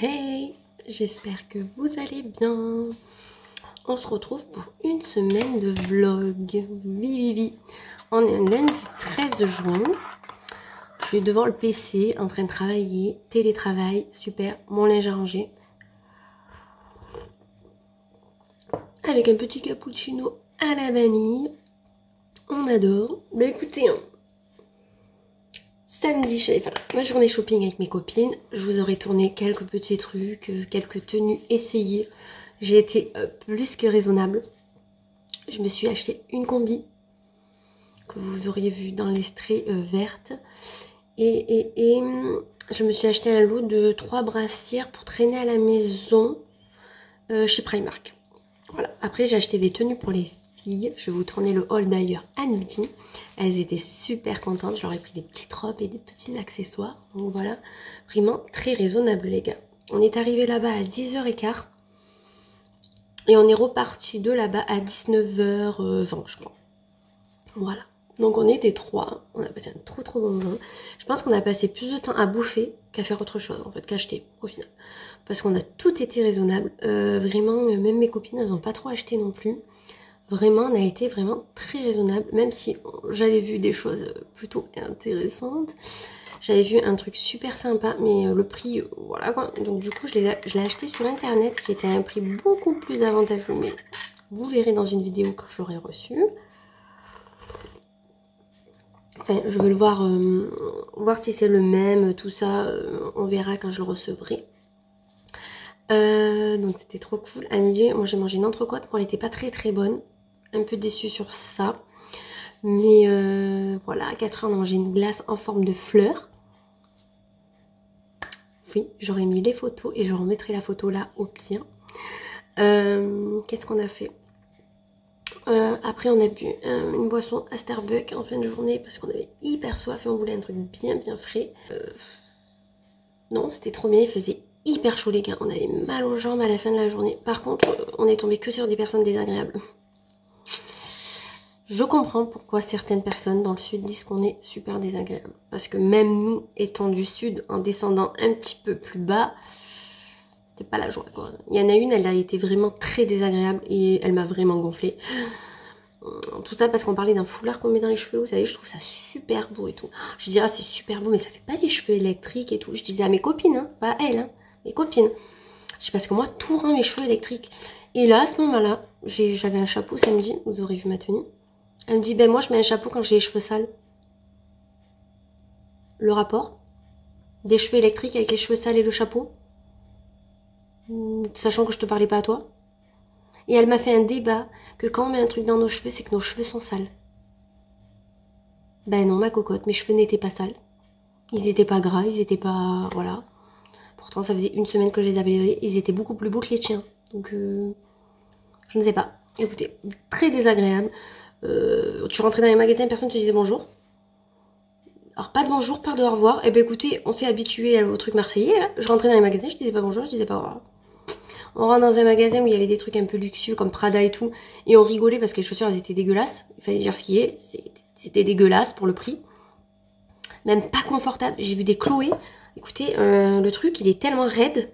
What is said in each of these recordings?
Hey, j'espère que vous allez bien. On se retrouve pour une semaine de vlog. Vivi. On est un lundi 13 juin. Je suis devant le PC en train de travailler. Télétravail, super. Mon linge à ranger. Avec un petit cappuccino à la vanille. On adore. Bah écoutez, samedi, je suis allée faire ma journée shopping avec mes copines. Je vous aurais tourné quelques petits trucs, quelques tenues essayées. J'ai été plus que raisonnable. Je me suis acheté une combi que vous auriez vu dans l'extrait verte. Et je me suis acheté un lot de 3 brassières pour traîner à la maison chez Primark. Voilà. Après, j'ai acheté des tenues pour les filles. Je vais vous tourner le haul d'ailleurs à midi. Elles étaient super contentes. Je leur ai pris des petites robes et des petits accessoires. Donc voilà, vraiment très raisonnable les gars. On est arrivé là-bas à 10h15. Et on est reparti de là-bas à 19h20 je crois. Voilà. Donc on était 3. On a passé un trop bon moment. Je pense qu'on a passé plus de temps à bouffer qu'à faire autre chose en fait, qu'acheter au final. Parce qu'on a tout été raisonnable. Vraiment, même mes copines, elles n'ont pas trop acheté non plus. Vraiment, on a été vraiment très raisonnable. Même si j'avais vu des choses plutôt intéressantes. J'avais vu un truc super sympa, mais le prix, voilà quoi. Donc du coup, je l'ai acheté sur internet, qui était à un prix beaucoup plus avantageux, mais vous verrez dans une vidéo quand j'aurai reçu. Enfin, je vais le voir, voir si c'est le même, tout ça, on verra quand je le recevrai. Donc c'était trop cool. À midi, moi j'ai mangé une entrecôte, bon elle n'était pas très bonne. Un peu déçue sur ça. Mais voilà, à 4h on a mangé une glace en forme de fleur. Oui, j'aurais mis les photos et je remettrai la photo là au pire. Qu'est-ce qu'on a fait? Après on a bu une boisson à Starbucks en fin de journée parce qu'on avait hyper soif et on voulait un truc bien frais. Non, c'était trop bien, il faisait hyper chaud les gars. On avait mal aux jambes à la fin de la journée. Par contre, on est tombé que sur des personnes désagréables. Je comprends pourquoi certaines personnes dans le sud disent qu'on est super désagréable. Parce que même nous, étant du sud, en descendant un petit peu plus bas, c'était pas la joie quoi. Il y en a une, elle a été vraiment très désagréable et elle m'a vraiment gonflé. Tout ça parce qu'on parlait d'un foulard qu'on met dans les cheveux, vous savez, je trouve ça super beau et tout. Je disais, ah c'est super beau, mais ça fait pas des cheveux électriques et tout. Je disais à mes copines, hein, pas à elles, hein, mes copines. Je sais parce que moi, tout rend mes cheveux électriques. Et là, à ce moment-là, j'avais un chapeau samedi, vous aurez vu ma tenue. Elle me dit, ben moi je mets un chapeau quand j'ai les cheveux sales. Le rapport des cheveux électriques avec les cheveux sales et le chapeau, sachant que je te parlais pas à toi. Et elle m'a fait un débat que quand on met un truc dans nos cheveux, c'est que nos cheveux sont sales. Ben non, ma cocotte, mes cheveux n'étaient pas sales. Ils étaient pas gras, ils étaient pas... Voilà. Pourtant, ça faisait une semaine que je les avais lavés. Ils étaient beaucoup plus beaux que les tiens. Donc, je ne sais pas. Écoutez, très désagréable. Tu rentrais dans les magasins, personne te disait bonjour. Alors pas de bonjour, pas de au revoir. Eh ben écoutez, on s'est habitué au truc marseillais. Là. Je rentrais dans les magasins, je disais pas bonjour, je disais pas au revoir. On rentre dans un magasin où il y avait des trucs un peu luxueux comme Prada et tout. Et on rigolait parce que les chaussures elles étaient dégueulasses. Il fallait dire ce qui est. C'était dégueulasse pour le prix. Même pas confortable. J'ai vu des Chloé. Écoutez, le truc il est tellement raide.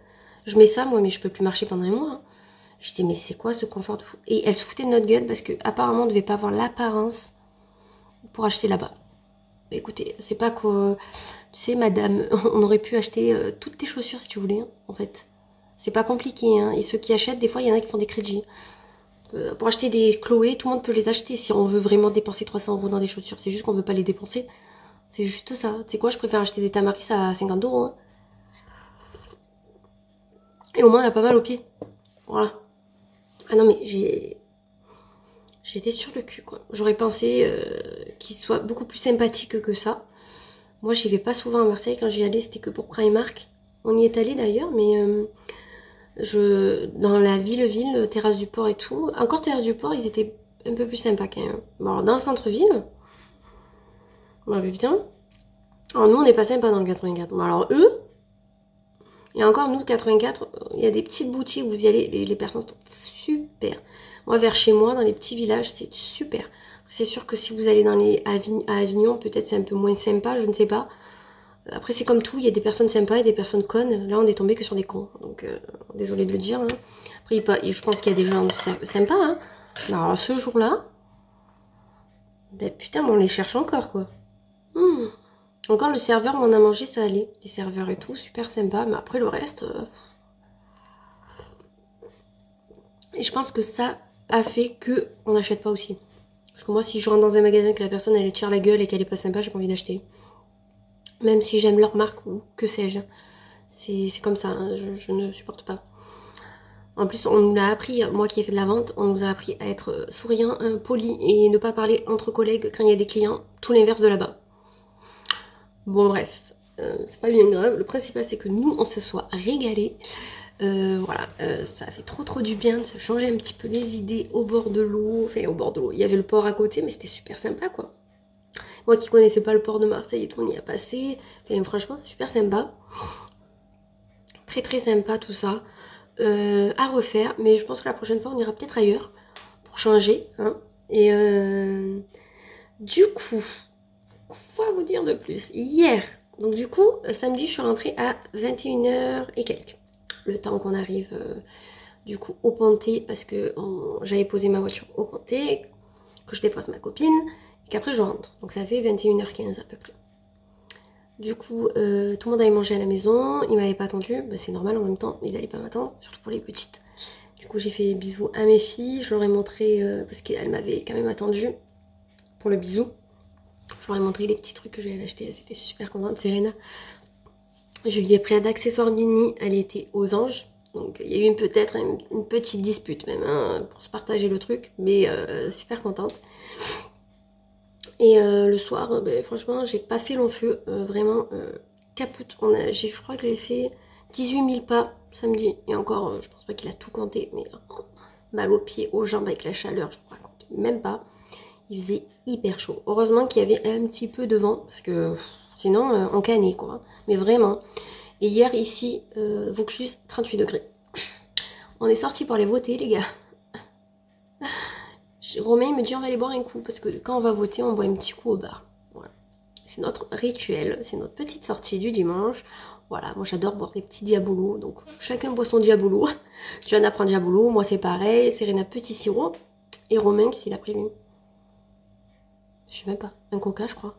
Je mets ça moi mais je peux plus marcher pendant un mois. Hein. Je dis mais c'est quoi ce confort de fou? Et elle se foutait de notre gueule parce que apparemment on devait pas avoir l'apparence pour acheter là-bas. Bah, écoutez, c'est pas que... Tu sais madame, on aurait pu acheter toutes tes chaussures si tu voulais hein, en fait. C'est pas compliqué hein. Et ceux qui achètent, des fois il y en a qui font des crédits. Pour acheter des Chloé, tout le monde peut les acheter si on veut vraiment dépenser 300 € dans des chaussures. C'est juste qu'on veut pas les dépenser. C'est juste ça. Tu sais quoi, je préfère acheter des Tamaris à 50 €. Hein. Et au moins on a pas mal aux pieds. Voilà. Ah non mais j'étais sur le cul quoi. J'aurais pensé qu'il soit beaucoup plus sympathique que ça. Moi j'y vais pas souvent à Marseille. Quand j'y allais c'était que pour Primark. On y est allé d'ailleurs mais dans la ville, Terrasse du Port et tout. Encore Terrasse du Port ils étaient un peu plus sympas quand même. Bon alors dans le centre-ville, on a vu bien. Alors nous on n'est pas sympa dans le 84. Bon, alors eux, et encore nous 84, il y a des petites boutiques où vous y allez, les personnes sont super. Moi vers chez moi, dans les petits villages, c'est super. C'est sûr que si vous allez à Avignon, peut-être c'est un peu moins sympa, je ne sais pas. Après c'est comme tout, il y a des personnes sympas et des personnes connes. Là on est tombé que sur des cons, donc désolé de le dire. Hein. Après je pense qu'il y a des gens sympas. Hein. Mais alors ce jour-là, ben putain, mais on les cherche encore quoi. Encore le serveur m'en a mangé, ça allait. Les serveurs et tout, super sympa. Mais après le reste... Et je pense que ça a fait que on n'achète pas aussi. Parce que moi si je rentre dans un magasin et que la personne elle tire la gueule et qu'elle est pas sympa, j'ai pas envie d'acheter. Même si j'aime leur marque ou que sais-je. C'est comme ça, hein, je ne supporte pas. En plus, on nous l'a appris, moi qui ai fait de la vente, on nous a appris à être souriant, poli et ne pas parler entre collègues quand il y a des clients. Tout l'inverse de là-bas. Bon bref, c'est pas bien grave. Le principal c'est que nous, on se soit régalés. Voilà, ça fait trop du bien de se changer un petit peu les idées au bord de l'eau. Enfin, au bord de l'eau, il y avait le port à côté, mais c'était super sympa quoi. Moi qui connaissais pas le port de Marseille et tout, on y a passé. Enfin, franchement, c'est super sympa. Très sympa tout ça. À refaire, mais je pense que la prochaine fois, on ira peut-être ailleurs pour changer. Hein. Et du coup, quoi vous dire de plus? Hier, donc du coup, samedi, je suis rentrée à 21h et quelques. Le temps qu'on arrive du coup au Pontet, parce que j'avais posé ma voiture au Pontet, que je dépose ma copine, et qu'après je rentre. Donc ça fait 21h15 à peu près. Du coup, tout le monde avait mangé à la maison, ils m'avaient pas attendu, bah, c'est normal en même temps, ils n'allaient pas m'attendre, surtout pour les petites. Du coup, j'ai fait des bisous à mes filles, je leur ai montré, parce qu'elles m'avaient quand même attendu pour le bisou. Je leur ai montré les petits trucs que j'avais achetés, elles étaient super contentes. Serena, je lui ai pris d'accessoires mini, elle était aux anges. Donc il y a eu peut-être une petite dispute même, hein, pour se partager le truc, mais super contente. Et le soir, ben, franchement, j'ai pas fait long feu, vraiment capoute. Je crois que j'ai fait 18 000 pas samedi. Et encore, je pense pas qu'il a tout compté, mais mal aux pieds, aux jambes avec la chaleur, je vous raconte même pas. Il faisait hyper chaud. Heureusement qu'il y avait un petit peu de vent, parce que sinon, on canait quoi. Mais vraiment. Et hier, ici, Vaucluse, 38 degrés. On est sorti pour aller voter, les gars. Romain me dit on va aller boire un coup parce que quand on va voter on boit un petit coup au bar. Voilà. C'est notre rituel, c'est notre petite sortie du dimanche. Voilà, moi j'adore boire des petits diabolos, donc chacun boit son diabolo. Johanna prend diabolo, moi c'est pareil, Serena petit sirop. Et Romain qu'est-ce qu'il a pris lui? Je sais même pas, un coca je crois.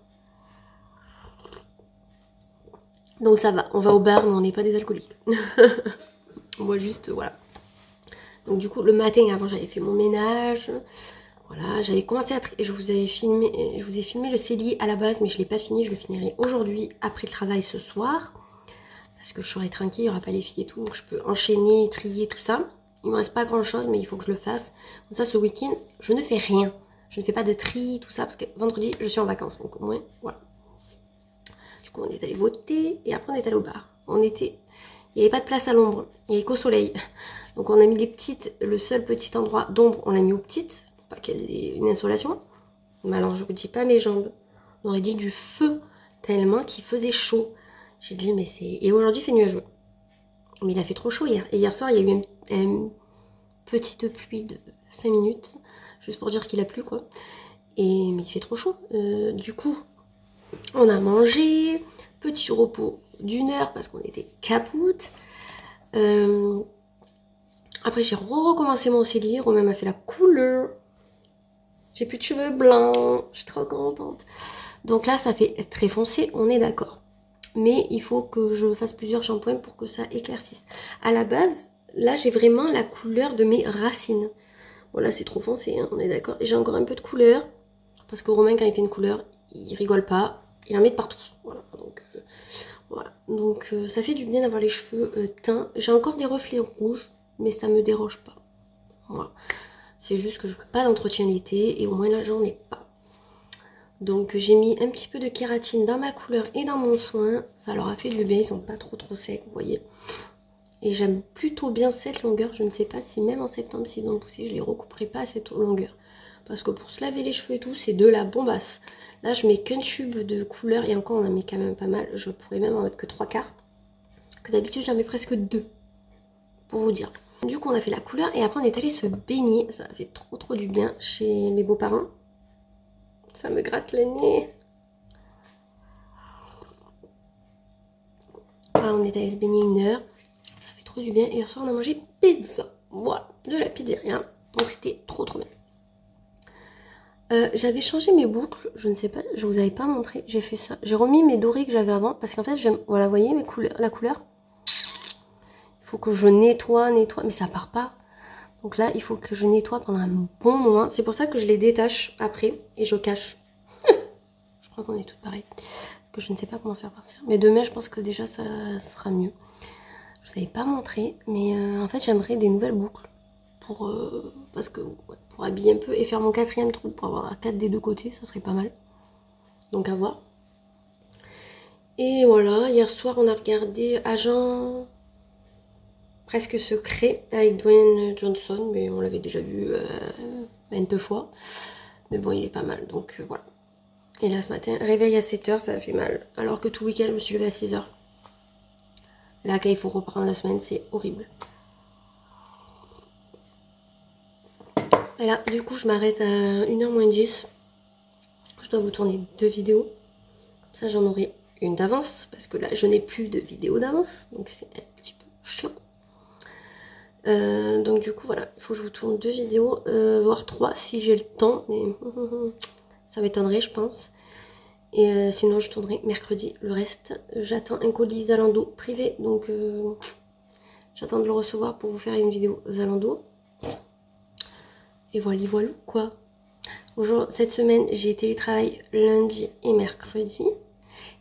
Donc ça va, on va au bar mais on n'est pas des alcooliques. On boit juste, voilà. Donc du coup le matin avant j'avais fait mon ménage. Voilà, j'avais commencé à... Je vous ai filmé le cellier à la base, mais je ne l'ai pas fini. Je le finirai aujourd'hui, après le travail ce soir. Parce que je serai tranquille, il n'y aura pas les filles et tout. Donc je peux enchaîner, trier, tout ça. Il ne me reste pas grand chose, mais il faut que je le fasse. Comme ça, ce week-end, je ne fais rien. Je ne fais pas de tri, tout ça, parce que vendredi, je suis en vacances. Donc au moins, voilà. Du coup, on est allé voter et après, on est allé au bar. Il n'y avait pas de place à l'ombre, il n'y avait qu'au soleil. Donc on a mis les petites, le seul petit endroit d'ombre, on l'a mis aux petites. Pas qu'elles aient une insolation. Mais alors je vous dis pas mes jambes. On aurait dit du feu tellement qu'il faisait chaud. J'ai dit mais c'est... Et aujourd'hui il fait nuageux. Mais il a fait trop chaud hier. Et hier soir il y a eu une petite pluie de 5 minutes. Juste pour dire qu'il a plu quoi. Mais il fait trop chaud. Du coup on a mangé. Petit repos d'1 heure parce qu'on était capoute. Après j'ai recommencé mon cellier. Romain m'a fait la couleur. J'ai plus de cheveux blancs, je suis trop contente. Donc là, ça fait très foncé, on est d'accord. Mais il faut que je fasse plusieurs shampoings pour que ça éclaircisse. À la base, là, j'ai vraiment la couleur de mes racines. Voilà, c'est trop foncé, hein, on est d'accord. Et j'ai encore un peu de couleur. Parce que Romain, quand il fait une couleur, il rigole pas. Il en met de partout. Voilà, donc ça fait du bien d'avoir les cheveux teints. J'ai encore des reflets rouges, mais ça me dérange pas. Voilà. C'est juste que je ne fais pas d'entretien l'été et au moins là j'en ai pas. Donc j'ai mis un petit peu de kératine dans ma couleur et dans mon soin. Ça leur a fait du bien, ils sont pas trop secs, vous voyez. Et j'aime plutôt bien cette longueur. Je ne sais pas si même en septembre s'ils ont poussé, je les recouperai pas à cette longueur. Parce que pour se laver les cheveux et tout, c'est de la bombasse. Là je mets qu'un tube de couleur et encore on en met quand même pas mal. Je pourrais même en mettre que 3 quarts. Que d'habitude j'en mets presque 2. Pour vous dire. Du coup on a fait la couleur et après on est allé se baigner. Ça a fait trop du bien chez mes beaux-parents. Ça me gratte le nez. Voilà, on est allé se baigner 1 heure. Ça fait trop du bien. Et hier soir, on a mangé pizza. Voilà, de la pizzeria. Donc c'était trop bien. J'avais changé mes boucles, je ne sais pas, je vous avais pas montré, j'ai fait ça. J'ai remis mes dorés que j'avais avant, parce qu'en fait, j'aime, voilà, vous voyez la couleur. Il faut que je nettoie, mais ça part pas. Donc là, il faut que je nettoie pendant un bon moment. C'est pour ça que je les détache après et je cache. Je crois qu'on est toutes pareilles. Parce que je ne sais pas comment faire partir. Mais demain, je pense que déjà, ça sera mieux. Je vous avais pas montré, mais en fait, j'aimerais des nouvelles boucles. Parce que pour habiller un peu et faire mon 4e trou pour avoir 4 des 2 côtés, ça serait pas mal. Donc à voir. Et voilà, hier soir on a regardé Agent Presque Secret avec Dwayne Johnson, mais on l'avait déjà vu 20 fois. Mais bon, il est pas mal, donc voilà. Et là ce matin, réveil à 7 h, ça a fait mal. Alors que tout le week-end je me suis levée à 6 h. Là quand il faut reprendre la semaine, c'est horrible. Et là, du coup, je m'arrête à 1h moins 10. Je dois vous tourner 2 vidéos. Comme ça, j'en aurai une d'avance. Parce que là, je n'ai plus de vidéo d'avance. Donc, c'est un petit peu chiant. Donc, du coup, voilà. Il faut que je vous tourne 2 vidéos. Voire 3 si j'ai le temps. Mais ça m'étonnerait, je pense. Et sinon, je tournerai mercredi. Le reste, j'attends un colis Zalando privé. Donc, j'attends de le recevoir pour vous faire une vidéo Zalando. Et voilà quoi. Cette semaine, j'ai télétravail lundi et mercredi.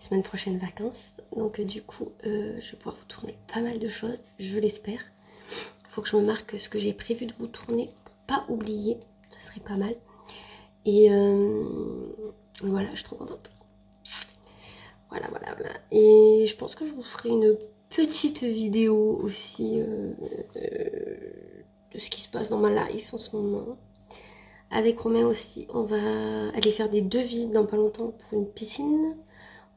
Semaine prochaine, vacances. Donc du coup, je vais pouvoir vous tourner pas mal de choses, je l'espère. Il faut que je me marque ce que j'ai prévu de vous tourner pour pas oublier. Ça serait pas mal. Et voilà, je suis trop contente. Voilà. Et je pense que je vous ferai une petite vidéo aussi de ce qui se passe dans ma life en ce moment. Avec Romain aussi, on va aller faire des devis dans pas longtemps pour une piscine.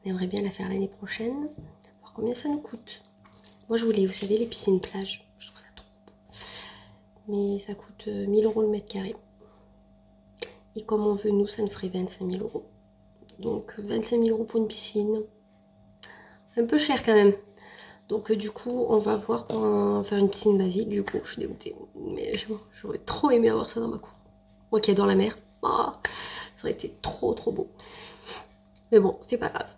On aimerait bien la faire l'année prochaine. Voir combien ça nous coûte. Moi je voulais, vous savez, les piscines plage. Je trouve ça trop beau. Mais ça coûte 1000 € le mètre carré. Et comme on veut, nous, ça nous ferait 25 000 €. Donc 25 000 € pour une piscine. Un peu cher quand même. Donc du coup, on va voir pour faire une piscine basique. Du coup, je suis dégoûtée. Mais j'aurais trop aimé avoir ça dans ma cour. Moi qui adore la mer. Oh, ça aurait été trop beau. Mais bon, c'est pas grave.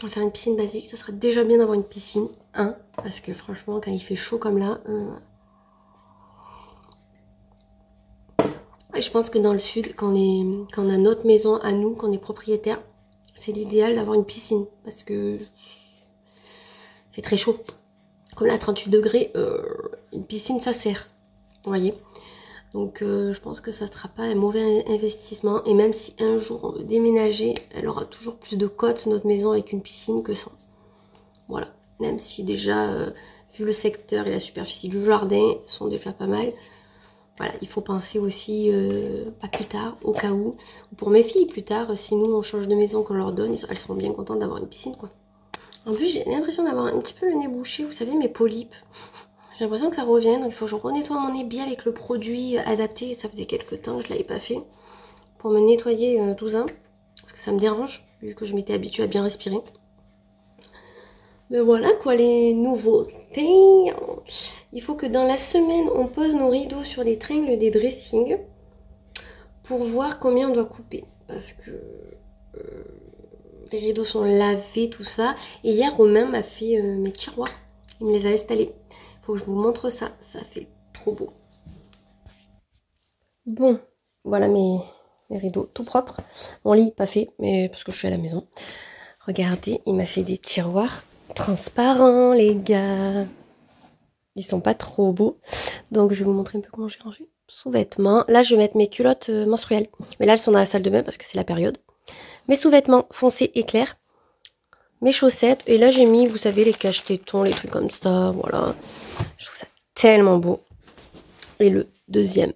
On va faire une piscine basique. Ça sera déjà bien d'avoir une piscine. Hein, parce que franchement, quand il fait chaud comme là... je pense que dans le sud, quand on a notre maison à nous, qu'on est propriétaire, c'est l'idéal d'avoir une piscine. Parce que c'est très chaud. Comme là, à 38 degrés, une piscine, ça sert. Vous voyez ? Donc je pense que ça ne sera pas un mauvais investissement. Et même si un jour on veut déménager, elle aura toujours plus de cotes, notre maison, avec une piscine que sans. Voilà. Même si déjà, vu le secteur et la superficie du jardin, sont déjà pas mal. Voilà, il faut penser aussi, pas plus tard, au cas où. Pour mes filles, plus tard, si nous on change de maison, qu'on leur donne, elles seront bien contentes d'avoir une piscine, quoi. En plus, j'ai l'impression d'avoir un petit peu le nez bouché, vous savez, mes polypes. J'ai l'impression que ça revient, donc il faut que je renettoie mon nez bien avec le produit adapté. Ça faisait quelques temps que je ne l'avais pas fait. Pour me nettoyer 12 ans. Parce que ça me dérange, vu que je m'étais habituée à bien respirer. Mais voilà quoi, les nouveautés. Il faut que dans la semaine, on pose nos rideaux sur les tringles des dressings. Pour voir combien on doit couper. Parce que les rideaux sont lavés, tout ça. Et hier, Romain m'a fait mes tiroirs. Il me les a installés. Faut que je vous montre ça, ça fait trop beau. Bon, voilà mes rideaux tout propres. Mon lit pas fait, mais parce que je suis à la maison. Regardez, il m'a fait des tiroirs transparents, les gars. Ils sont pas trop beaux. Donc je vais vous montrer un peu comment j'ai rangé. Sous-vêtements. Là, je vais mettre mes culottes menstruelles. Mais là, elles sont dans la salle de bain parce que c'est la période. Mes sous-vêtements foncés et clairs. Mes chaussettes. Et là, j'ai mis, vous savez, les cache-tétons, les trucs comme ça. Voilà. Je trouve ça tellement beau. Et le deuxième,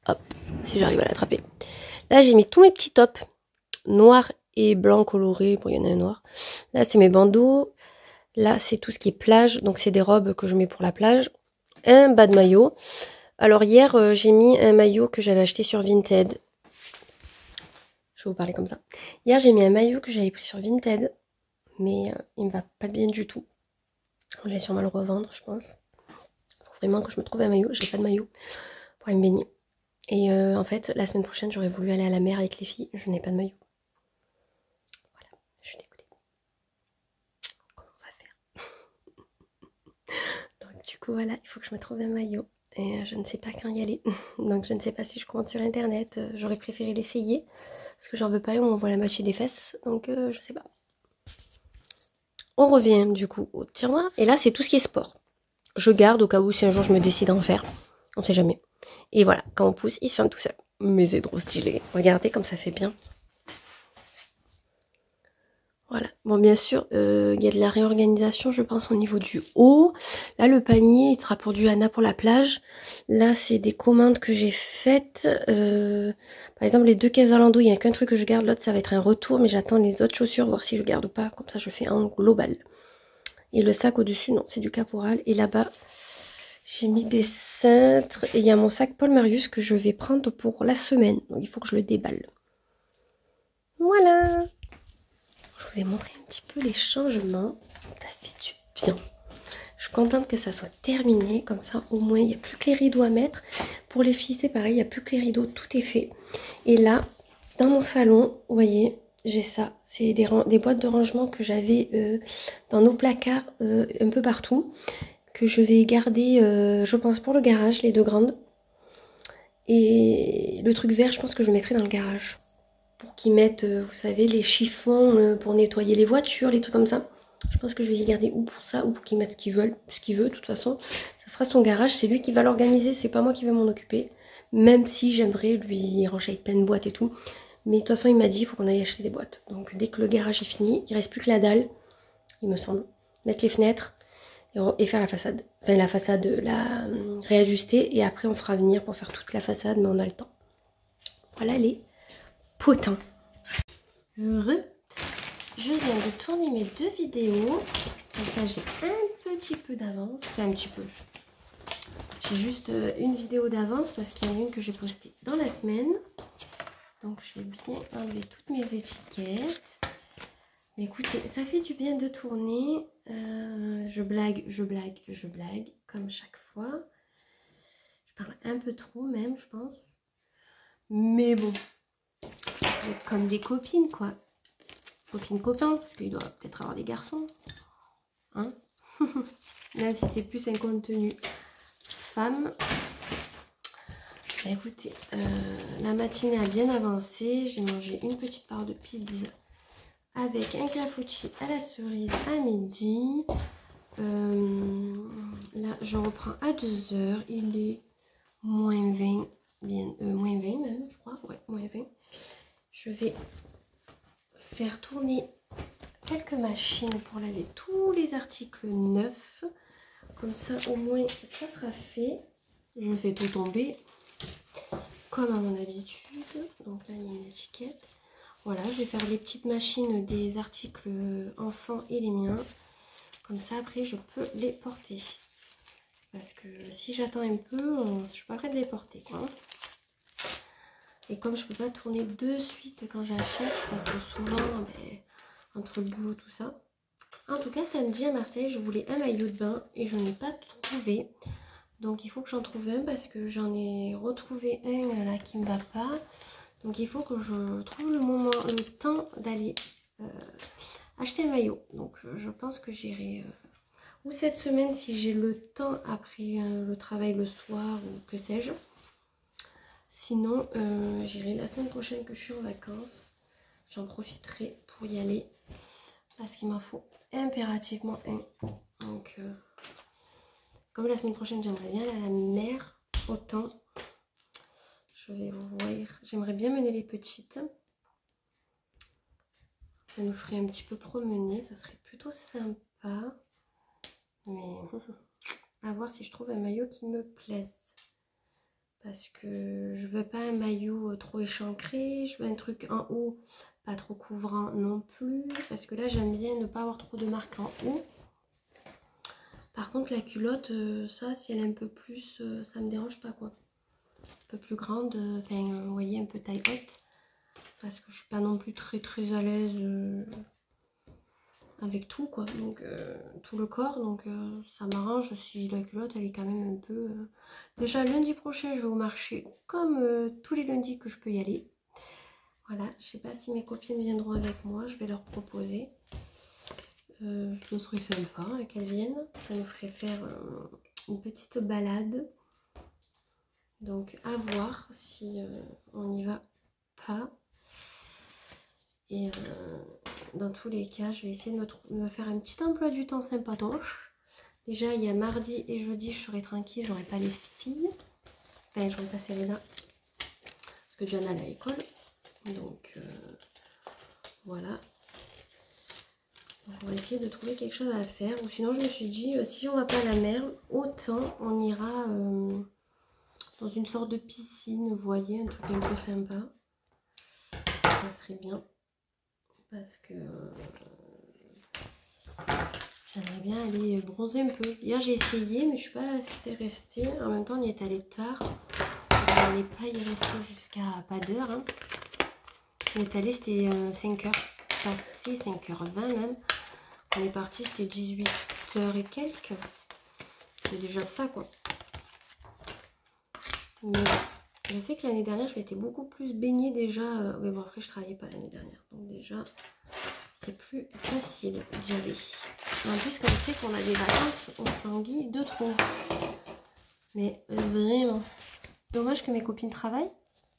hop, si j'arrive à l'attraper. Là, j'ai mis tous mes petits tops, noirs et blancs colorés. Bon, il y en a un noir. Là, c'est mes bandeaux. Là, c'est tout ce qui est plage. Donc, c'est des robes que je mets pour la plage. Un bas de maillot. Alors, hier, j'ai mis un maillot que j'avais acheté sur Vinted. Je vais vous parler comme ça. Hier, j'ai mis un maillot que j'avais pris sur Vinted. Mais il me va pas bien du tout. Je vais sûrement le revendre, je pense. Faut vraiment que je me trouve un maillot. J'ai pas de maillot pour aller me baigner. Et en fait, la semaine prochaine, j'aurais voulu aller à la mer avec les filles. Je n'ai pas de maillot. Voilà, je suis dégoûtée. Comment on va faire? Donc du coup, voilà, il faut que je me trouve un maillot. Et je ne sais pas quand y aller. Donc je ne sais pas si je commande sur internet. J'aurais préféré l'essayer. Parce que j'en veux pas, on m'envoie la moitié des fesses. Donc je sais pas. On revient du coup au tiroir. Et là, c'est tout ce qui est sport. Je garde au cas où si un jour je me décide à en faire. On sait jamais. Et voilà, quand on pousse, il se ferme tout seul. Mais c'est trop stylé. Regardez comme ça fait bien. Voilà. Bon, bien sûr, il y a de la réorganisation, je pense, au niveau du haut. Là, le panier, il sera pour du Anna pour la plage. Là, c'est des commandes que j'ai faites. Par exemple, les 2 caisses à landau, il n'y a qu'un truc que je garde. L'autre, ça va être un retour, mais j'attends les autres chaussures, voir si je garde ou pas. Comme ça, je fais un global. Et le sac au-dessus, non, c'est du caporal. Et là-bas, j'ai mis des cintres. Et il y a mon sac Paul Marius que je vais prendre pour la semaine. Donc, il faut que je le déballe. Voilà. Je vous ai montré un petit peu les changements. Ça fait du bien. Je suis contente que ça soit terminé. Comme ça, au moins, il n'y a plus que les rideaux à mettre. Pour les filles, c'est pareil. Il n'y a plus que les rideaux. Tout est fait. Et là, dans mon salon, vous voyez, j'ai ça. C'est des boîtes de rangement que j'avais dans nos placards un peu partout. Que je vais garder, je pense, pour le garage, les 2 grandes. Et le truc vert, je pense que je mettrai dans le garage. Pour qu'ils mettent, vous savez, les chiffons pour nettoyer les voitures, les trucs comme ça. Je pense que je vais y garder ou pour ça ou pour qu'ils mettent ce qu'ils veulent, ce qu'il veut. De toute façon, ça sera son garage, c'est lui qui va l'organiser, c'est pas moi qui vais m'en occuper. Même si j'aimerais lui ranger avec plein de boîtes et tout. Mais de toute façon, il m'a dit il faut qu'on aille acheter des boîtes. Donc dès que le garage est fini, il reste plus que la dalle, il me semble. Mettre les fenêtres et faire la façade. Enfin, la façade, la réajuster. Et après, on fera venir pour faire toute la façade, mais on a le temps. Voilà les potins. Heureux. Je viens de tourner mes 2 vidéos. Comme ça, j'ai un petit peu d'avance. Enfin, un petit peu. J'ai juste une vidéo d'avance parce qu'il y en a une que j'ai postée dans la semaine. Donc, je vais bien enlever toutes mes étiquettes. Mais écoutez, ça fait du bien de tourner. Je blague, comme chaque fois. Je parle un peu trop même, je pense. Mais bon, comme des copines, quoi. Copines, copains, parce qu'il doit peut-être avoir des garçons. Hein. Même si c'est plus un contenu femme. Bah, écoutez, la matinée a bien avancé. J'ai mangé une petite part de pizza avec un clafoutis à la cerise à midi. Là, je reprends à 2 h. Il est moins 20. Bien, moins 20 même, je crois. Ouais, moins 20. Je vais faire tourner quelques machines pour laver tous les articles neufs. Comme ça, au moins, ça sera fait. Je fais tout tomber, comme à mon habitude. Donc là, il y a une étiquette. Voilà, je vais faire les petites machines des articles enfants et les miens. Comme ça, après, je peux les porter. Parce que si j'attends un peu, je suis pas prête de les porter, quoi. Et comme je peux pas tourner de suite quand j'achète, parce que souvent, ben, entre le boulot, tout ça. En tout cas, samedi à Marseille, je voulais un maillot de bain et je n'ai pas trouvé. Donc il faut que j'en trouve un parce que j'en ai retrouvé un là qui me va pas. Donc il faut que je trouve le temps d'aller acheter un maillot. Donc je pense que j'irai ou cette semaine si j'ai le temps après le travail le soir ou que sais-je. Sinon j'irai la semaine prochaine que je suis en vacances. J'en profiterai pour y aller parce qu'il m'en faut impérativement un. Donc comme la semaine prochaine j'aimerais bien aller à la mer, autant je vais vous voir. J'aimerais bien mener les petites. Ça nous ferait un petit peu promener, ça serait plutôt sympa. Mais à voir si je trouve un maillot qui me plaise. Parce que je veux pas un maillot trop échancré, je veux un truc en haut pas trop couvrant non plus. Parce que là j'aime bien ne pas avoir trop de marques en haut. Par contre la culotte, ça si elle est un peu plus, ça me dérange pas quoi. Un peu plus grande, enfin vous voyez un peu taille haute. Parce que je suis pas non plus très à l'aise avec tout quoi, donc tout le corps, donc ça m'arrange si la culotte elle est quand même un peu... Déjà lundi prochain je vais au marché comme tous les lundis que je peux y aller. Voilà, je sais pas si mes copines viendront avec moi, je vais leur proposer. Ce serait sympa qu'elles viennent, ça nous ferait faire une petite balade. Donc à voir si on n'y va pas. Et dans tous les cas, je vais essayer de me faire un petit emploi du temps sympatoche. Déjà, il y a mardi et jeudi, je serai tranquille, j'aurai pas les filles. Enfin, j'aurai pas Serena. Parce que Diana elle est à l'école. Donc voilà. Donc, on va essayer de trouver quelque chose à faire. Ou sinon, je me suis dit, si on va pas à la mer, autant on ira dans une sorte de piscine, vous voyez, un truc un peu sympa. Ça serait bien. Parce que j'aimerais bien aller bronzer un peu. Hier, j'ai essayé, mais je suis pas assez restée. En même temps, on y est allé tard. On n'allait pas y rester jusqu'à pas d'heure. Hein. On est allé, c'était 5h. Passé 5h20 même. On est parti, c'était 18h et quelques. C'est déjà ça, quoi. Mais je sais que l'année dernière, je m'étais beaucoup plus baignée déjà. Mais bon, après, je travaillais pas l'année dernière. Donc déjà, c'est plus facile d'y aller. En plus, comme c'est qu'on a des vacances, on se languit de trop. Mais vraiment. Dommage que mes copines travaillent,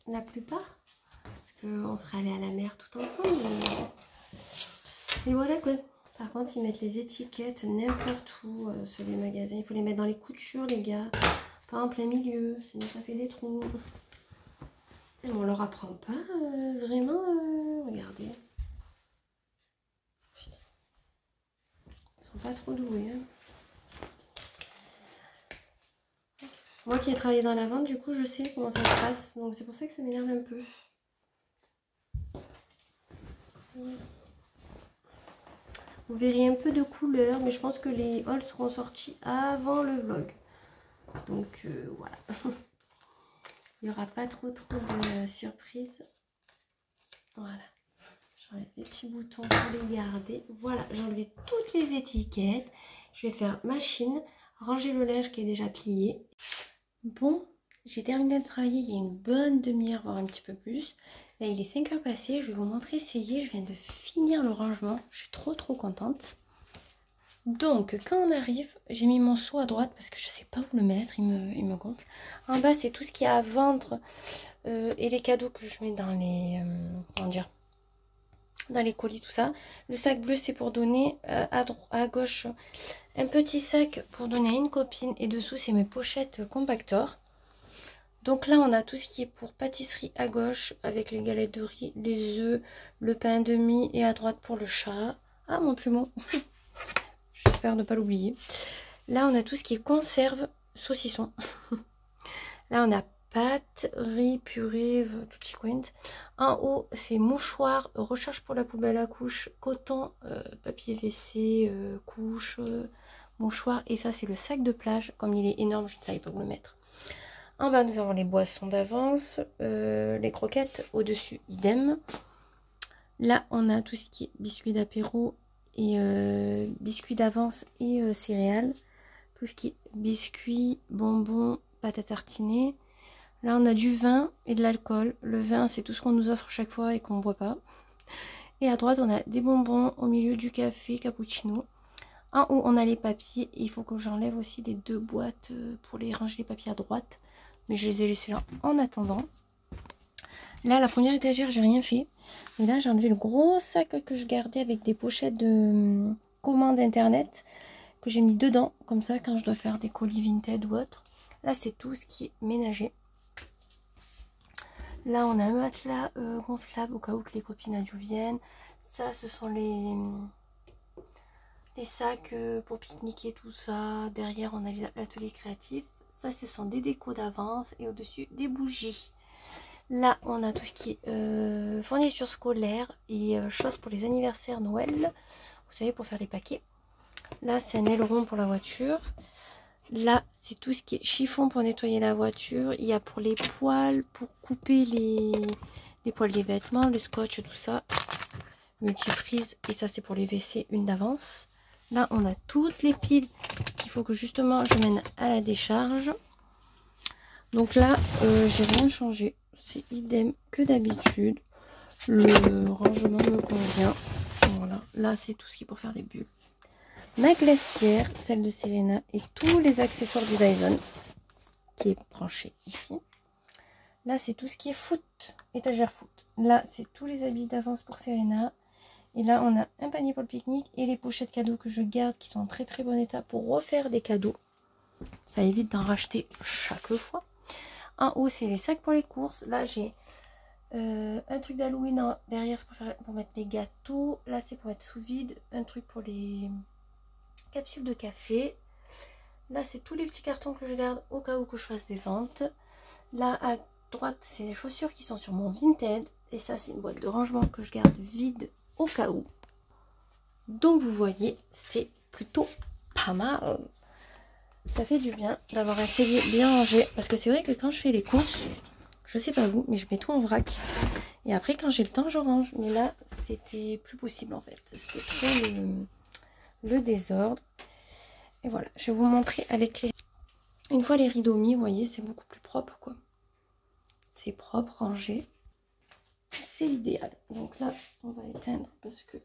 la plupart. Parce qu'on serait allé à la mer tout ensemble. Mais voilà quoi. Par contre, ils mettent les étiquettes n'importe où sur les magasins. Il faut les mettre dans les coutures, les gars. Pas en plein milieu, sinon ça fait des trous. Et on leur apprend pas vraiment. Regardez. Putain. Ils sont pas trop doués. Hein. Moi qui ai travaillé dans la vente, du coup, je sais comment ça se passe. Donc c'est pour ça que ça m'énerve un peu. Vous verrez un peu de couleur, mais je pense que les hauls seront sortis avant le vlog. Donc voilà. Il n'y aura pas trop de surprises. Voilà. J'enlève les petits boutons pour les garder. Voilà, j'ai enlevé toutes les étiquettes. Je vais faire machine, ranger le linge qui est déjà plié. Bon, j'ai terminé de travailler il y a une bonne demi-heure, voire un petit peu plus. Là, il est 5h passé. Je vais vous montrer essayer. Je viens de finir le rangement. Je suis trop contente. Donc, quand on arrive, j'ai mis mon seau à droite parce que je sais pas où le mettre. Il me gonfle. En bas, c'est tout ce qu'il y a à vendre et les cadeaux que je mets dans les... comment dire, dans les colis, tout ça. Le sac bleu, c'est pour donner à gauche un petit sac pour donner à une copine. Et dessous, c'est mes pochettes compactor. Donc là, on a tout ce qui est pour pâtisserie à gauche avec les galettes de riz, les œufs, le pain demi et à droite pour le chat. Ah, mon plumeau. J'espère ne pas l'oublier. Là, on a tout ce qui est conserve, saucisson. Là, on a pâtes, riz, purée, tutti quanti. En haut, c'est mouchoir, recharge pour la poubelle à couche, coton, papier WC, couche, mouchoir. Et ça, c'est le sac de plage. Comme il est énorme, je ne savais pas où le mettre. En bas, nous avons les boissons d'avance, les croquettes. Au-dessus, idem. Là, on a tout ce qui est biscuits d'apéro et biscuits d'avance et céréales. Tout ce qui est biscuits, bonbons, pâte à tartiner. Là, on a du vin et de l'alcool. Le vin, c'est tout ce qu'on nous offre chaque fois et qu'on ne boit pas. Et à droite, on a des bonbons. Au milieu, du café, cappuccino. En haut, on a les papiers. Et il faut que j'enlève aussi les 2 boîtes pour les ranger les papiers à droite. Mais je les ai laissés là en attendant. Là, la première étagère, j'ai rien fait. Et là, j'ai enlevé le gros sac que je gardais avec des pochettes de commandes internet que j'ai mis dedans. Comme ça, quand je dois faire des colis Vinted ou autre. Là, c'est tout ce qui est ménager. Là, on a un matelas gonflable au cas où que les copines à viennent. Ça, ce sont les sacs pour pique-niquer, tout ça. Derrière, on a l'atelier créatif. Ça, ce sont des décos d'avance. Et au-dessus, des bougies. Là, on a tout ce qui est fourniture scolaire et choses pour les anniversaires Noël. Vous savez, pour faire les paquets. Là, c'est un aileron pour la voiture. Là, c'est tout ce qui est chiffon pour nettoyer la voiture. Il y a pour les poils, pour couper les poils des vêtements, le scotch, tout ça. multiprise. Et ça, c'est pour les WC, une d'avance. Là, on a toutes les piles qu'il faut que justement je mène à la décharge. Donc là, j'ai rien changé. C'est idem que d'habitude. Le rangement me convient. Voilà. Là, c'est tout ce qui est pour faire des bulles. Ma glacière, celle de Serena, et tous les accessoires du Dyson qui est branché ici. Là, c'est tout ce qui est foot, étagère foot. Là, c'est tous les habits d'avance pour Serena. Et là, on a un panier pour le pique-nique et les pochettes cadeaux que je garde qui sont en très très bon état pour refaire des cadeaux. Ça évite d'en racheter chaque fois. En haut, c'est les sacs pour les courses. Là, j'ai un truc d'Halloween derrière, c'est pour mettre les gâteaux. Là, c'est pour mettre sous vide. Un truc pour les capsules de café. Là, c'est tous les petits cartons que je garde au cas où que je fasse des ventes. Là, à droite, c'est les chaussures qui sont sur mon Vinted. Et ça, c'est une boîte de rangement que je garde vide au cas où. Donc, vous voyez, c'est plutôt pas mal. Ça fait du bien d'avoir un cellier bien rangé. Parce que c'est vrai que quand je fais les courses, je sais pas vous, mais je mets tout en vrac. Et après, quand j'ai le temps, je range. Mais là, c'était plus possible en fait. C'était trop le désordre. Et voilà, je vais vous montrer à l'éclairage. Une fois les rideaux mis, vous voyez, c'est beaucoup plus propre quoi. C'est propre, rangé. C'est l'idéal. Donc là, on va éteindre parce que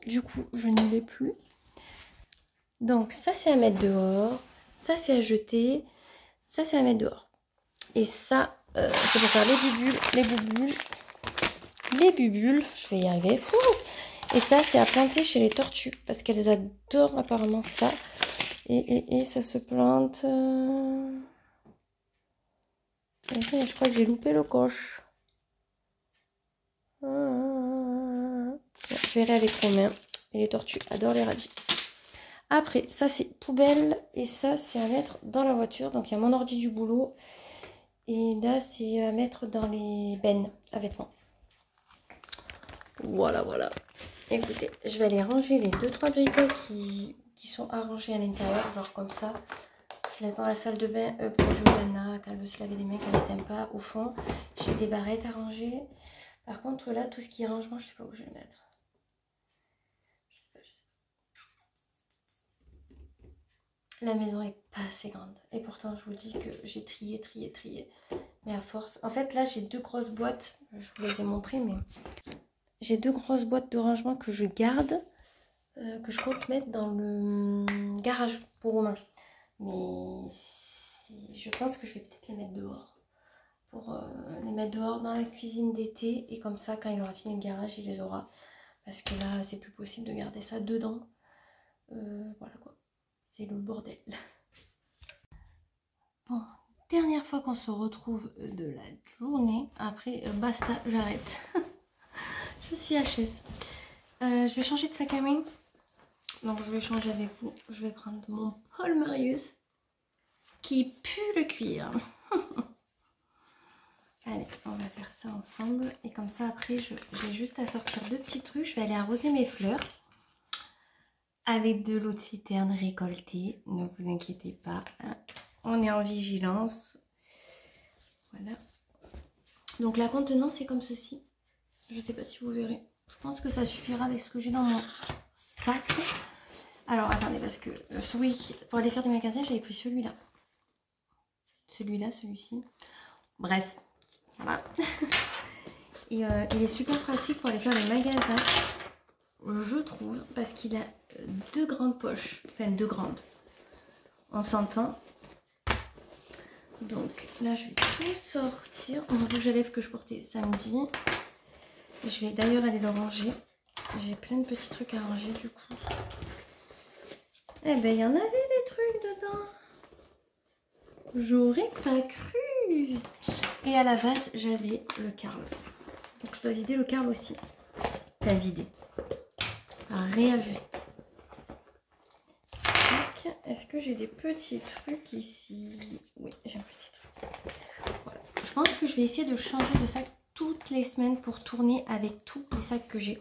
du coup, je n'y vais plus. Donc ça, c'est à mettre dehors. Ça, c'est à jeter. Ça, c'est à mettre dehors. Et ça, c'est pour faire les bubules, les boubules, les bubules. Je vais y arriver. Et ça, c'est à planter chez les tortues parce qu'elles adorent apparemment ça. Et ça se plante. Je crois que j'ai loupé le coche. Bon, je verrai avec Romain. Et les tortues adorent les radis. Après, ça c'est poubelle. Et ça c'est à mettre dans la voiture. Donc il y a mon ordi du boulot. Et là c'est à mettre dans les bennes à vêtements. Voilà, voilà. Écoutez, je vais aller ranger les 2-3 bricoles qui sont arrangées à l'intérieur. Genre comme ça. Je laisse dans la salle de bain pour Johanna quand elle veut se laver les mains, qu'elle n'éteint pas. Au fond, j'ai des barrettes à ranger. Par contre, là, tout ce qui est rangement, je sais pas où je vais le mettre. Je sais pas. La maison est pas assez grande. Et pourtant, je vous dis que j'ai trié. Mais à force... En fait, là, j'ai 2 grosses boîtes. Je vous les ai montrées, mais... J'ai 2 grosses boîtes de rangement que je garde. Que je compte mettre dans le garage pour Romain. Mais je pense que je vais peut-être les mettre dehors. Pour les mettre dehors dans la cuisine d'été. Et comme ça, quand il aura fini le garage, il les aura. Parce que là, c'est plus possible de garder ça dedans. Voilà quoi. C'est le bordel. Bon, dernière fois qu'on se retrouve de la journée. Après, basta, j'arrête. Je suis HS. Je vais changer de sac à main. Donc je vais changer avec vous. Je vais prendre mon Paul Marius qui pue le cuir. Allez, on va faire ça ensemble. Et comme ça, après, j'ai juste à sortir 2 petits trucs. Je vais aller arroser mes fleurs avec de l'eau de citerne récoltée. Ne vous inquiétez pas, hein. On est en vigilance. Voilà. Donc la contenance est comme ceci. Je ne sais pas si vous verrez. Je pense que ça suffira avec ce que j'ai dans mon sac. Alors, attendez, parce que ce week, pour aller faire du magasin, j'avais pris celui-là. Celui-là, celui-ci. Bref, voilà. Et il est super pratique pour aller faire les magasins, je trouve, parce qu'il a 2 grandes poches. Enfin, 2 grandes. On s'entend. Donc, là, je vais tout sortir. Mon rouge à lèvres que je portais samedi. Je vais d'ailleurs aller le ranger. J'ai plein de petits trucs à ranger, du coup. Eh ben, il y en avait des trucs dedans. J'aurais pas cru. Et à la base, j'avais le Carl. Donc, je dois vider le Carl aussi. Enfin, vider. À réajuster. Est-ce que j'ai des petits trucs ici? Oui, j'ai un petit truc. Voilà. Je pense que je vais essayer de changer de sac toutes les semaines pour tourner avec tous les sacs que j'ai.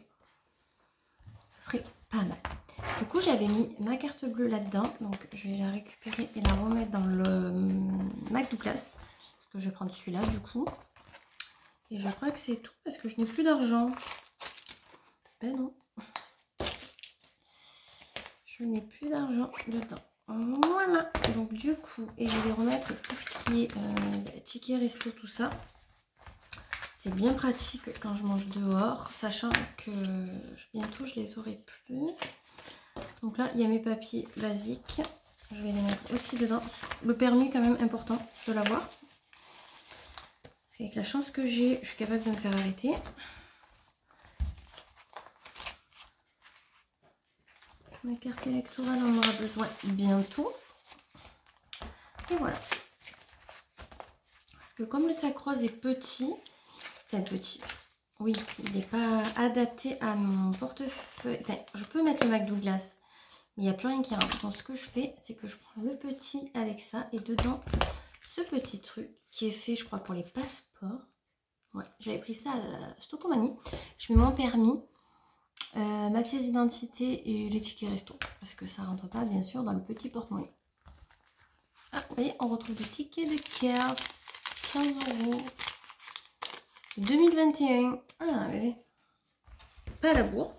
Ça serait pas mal. Du coup, j'avais mis ma carte bleue là-dedans. Donc, je vais la récupérer et la remettre dans le Mac Douglas. Parce que je vais prendre celui-là, du coup. Et je crois que c'est tout parce que je n'ai plus d'argent. Ben non. Je n'ai plus d'argent dedans. Voilà. Donc du coup, et je vais remettre tout ce qui est ticket resto, tout ça. C'est bien pratique quand je mange dehors, sachant que bientôt je les aurai plus. Donc là, il y a mes papiers basiques. Je vais les mettre aussi dedans. Le permis, quand même important de l'avoir. Parce qu'avec la chance que j'ai, je suis capable de me faire arrêter. Ma carte électorale, on en aura besoin bientôt. Et voilà. Parce que comme le sac rose est petit, enfin petit, oui, il n'est pas adapté à mon portefeuille. Enfin, je peux mettre le McDo Glass, mais il n'y a plus rien qui rentre. Donc ce que je fais, c'est que je prends le petit avec ça et dedans, ce petit truc qui est fait, je crois, pour les passeports. Ouais, j'avais pris ça à Stocomanie. Je mets mon permis, ma pièce d'identité et les tickets resto. Parce que ça ne rentre pas, bien sûr, dans le petit porte-monnaie. Ah, vous voyez, on retrouve des tickets de Kers, 15 €. 2021. Ah, oui. Pas à la bourre.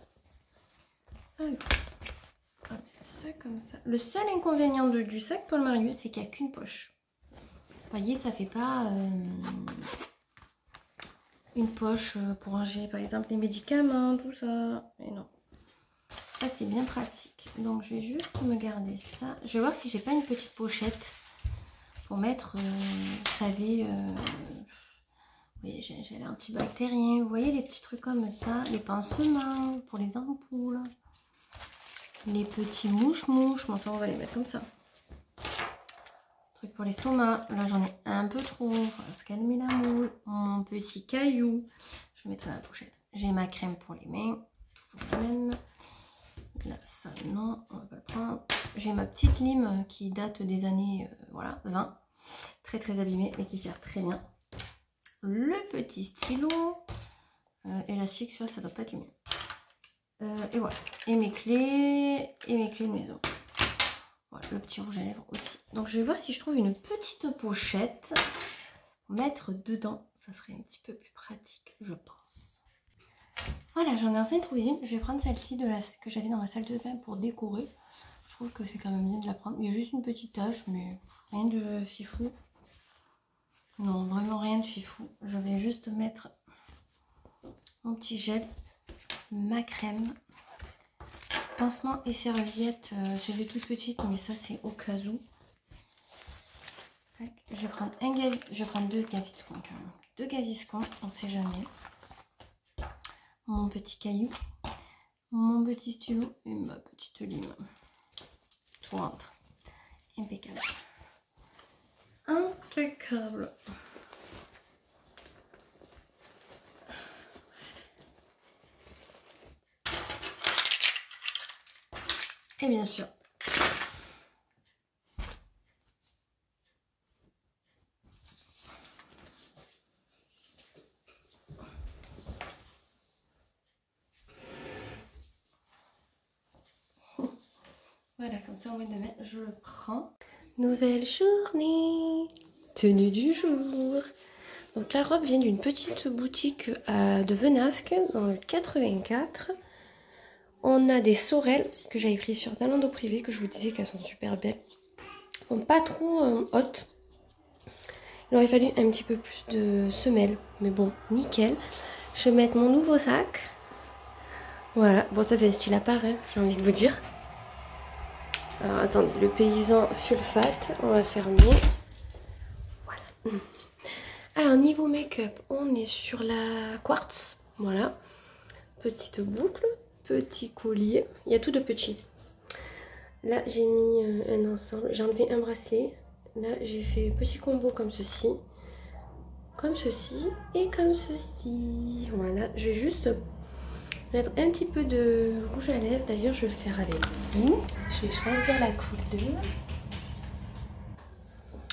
Alors, on va mettre ça comme ça. Le seul inconvénient du sac Paul Marius, c'est qu'il n'y a qu'une poche. Vous voyez, ça fait pas une poche pour ranger, par exemple, les médicaments, tout ça. Et non. Ça, c'est bien pratique. Donc, je vais juste me garder ça. Je vais voir si j'ai pas une petite pochette pour mettre, vous savez, oui, j'ai l'antibactérien. Vous voyez les petits trucs comme ça, les pansements pour les ampoules, les petits mouches-mouches. Mais enfin, on va les mettre comme ça. Truc pour l'estomac. Là, j'en ai un peu trop. On va se calmer la moule. Mon petit caillou. Je mettrai dans la pochette. J'ai ma crème pour les mains. Toujours la même. Là, ça, non, on va pas le prendre. J'ai ma petite lime qui date des années voilà, 20. Très, très abîmée, mais qui sert très bien. Le petit stylo élastique, ça doit pas être le mien. Et voilà. Et mes clés de maison. Voilà, le petit rouge à lèvres aussi. Donc je vais voir si je trouve une petite pochette pour mettre dedans. Ça serait un petit peu plus pratique, je pense. Voilà, j'en ai enfin trouvé une. Je vais prendre celle-ci que j'avais dans ma salle de bain pour décorer. Je trouve que c'est quand même bien de la prendre. Il y a juste une petite tache, mais rien de fifou. Non, vraiment rien de fifou. Je vais juste mettre mon petit gel, ma crème, pansement et serviette. C'est des toutes petites, mais ça c'est au cas où. Je vais prendre deux Gaviscon quand même. Deux Gaviscon, on sait jamais. Mon petit caillou, mon petit stylo et ma petite lime. Tout rentre. Impeccable. Impeccable. Et bien sûr, voilà, comme ça au mois de mai, je le prends. Nouvelle journée, tenue du jour. Donc la robe vient d'une petite boutique de Venasque dans le 84. On a des sorelles que j'avais prises sur Zalando privé, que je vous disais qu'elles sont super belles. Bon, pas trop hautes. Il aurait fallu un petit peu plus de semelles, mais bon, nickel. Je vais mettre mon nouveau sac. Voilà, bon ça fait style à part, hein, j'ai envie de vous dire. Alors attendez, le paysan sulfate, on va fermer. Voilà. Alors niveau make-up, on est sur la quartz, voilà. Petite boucle, petit collier, il y a tout de petit. Là j'ai mis un ensemble, j'ai enlevé un bracelet. Là j'ai fait petit combo comme ceci et comme ceci. Voilà, je vais juste mettre un petit peu de rouge à lèvres. D'ailleurs je vais le faire avec vous. Je vais choisir la couleur.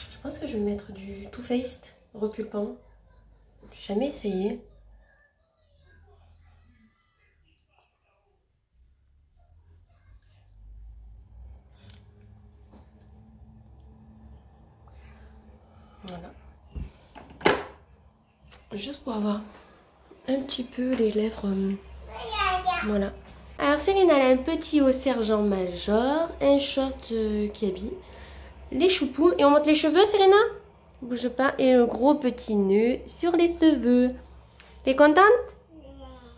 Je pense que je vais mettre du Too Faced repulpant. J'ai jamais essayé. Voilà. Juste pour avoir un petit peu les lèvres Voilà. Alors Serena, elle a un petit haut sergent-major, un short qui habille, les choupoux. Et on monte les cheveux, Serena? Bouge pas. Et le gros petit nœud sur les cheveux. T'es contente?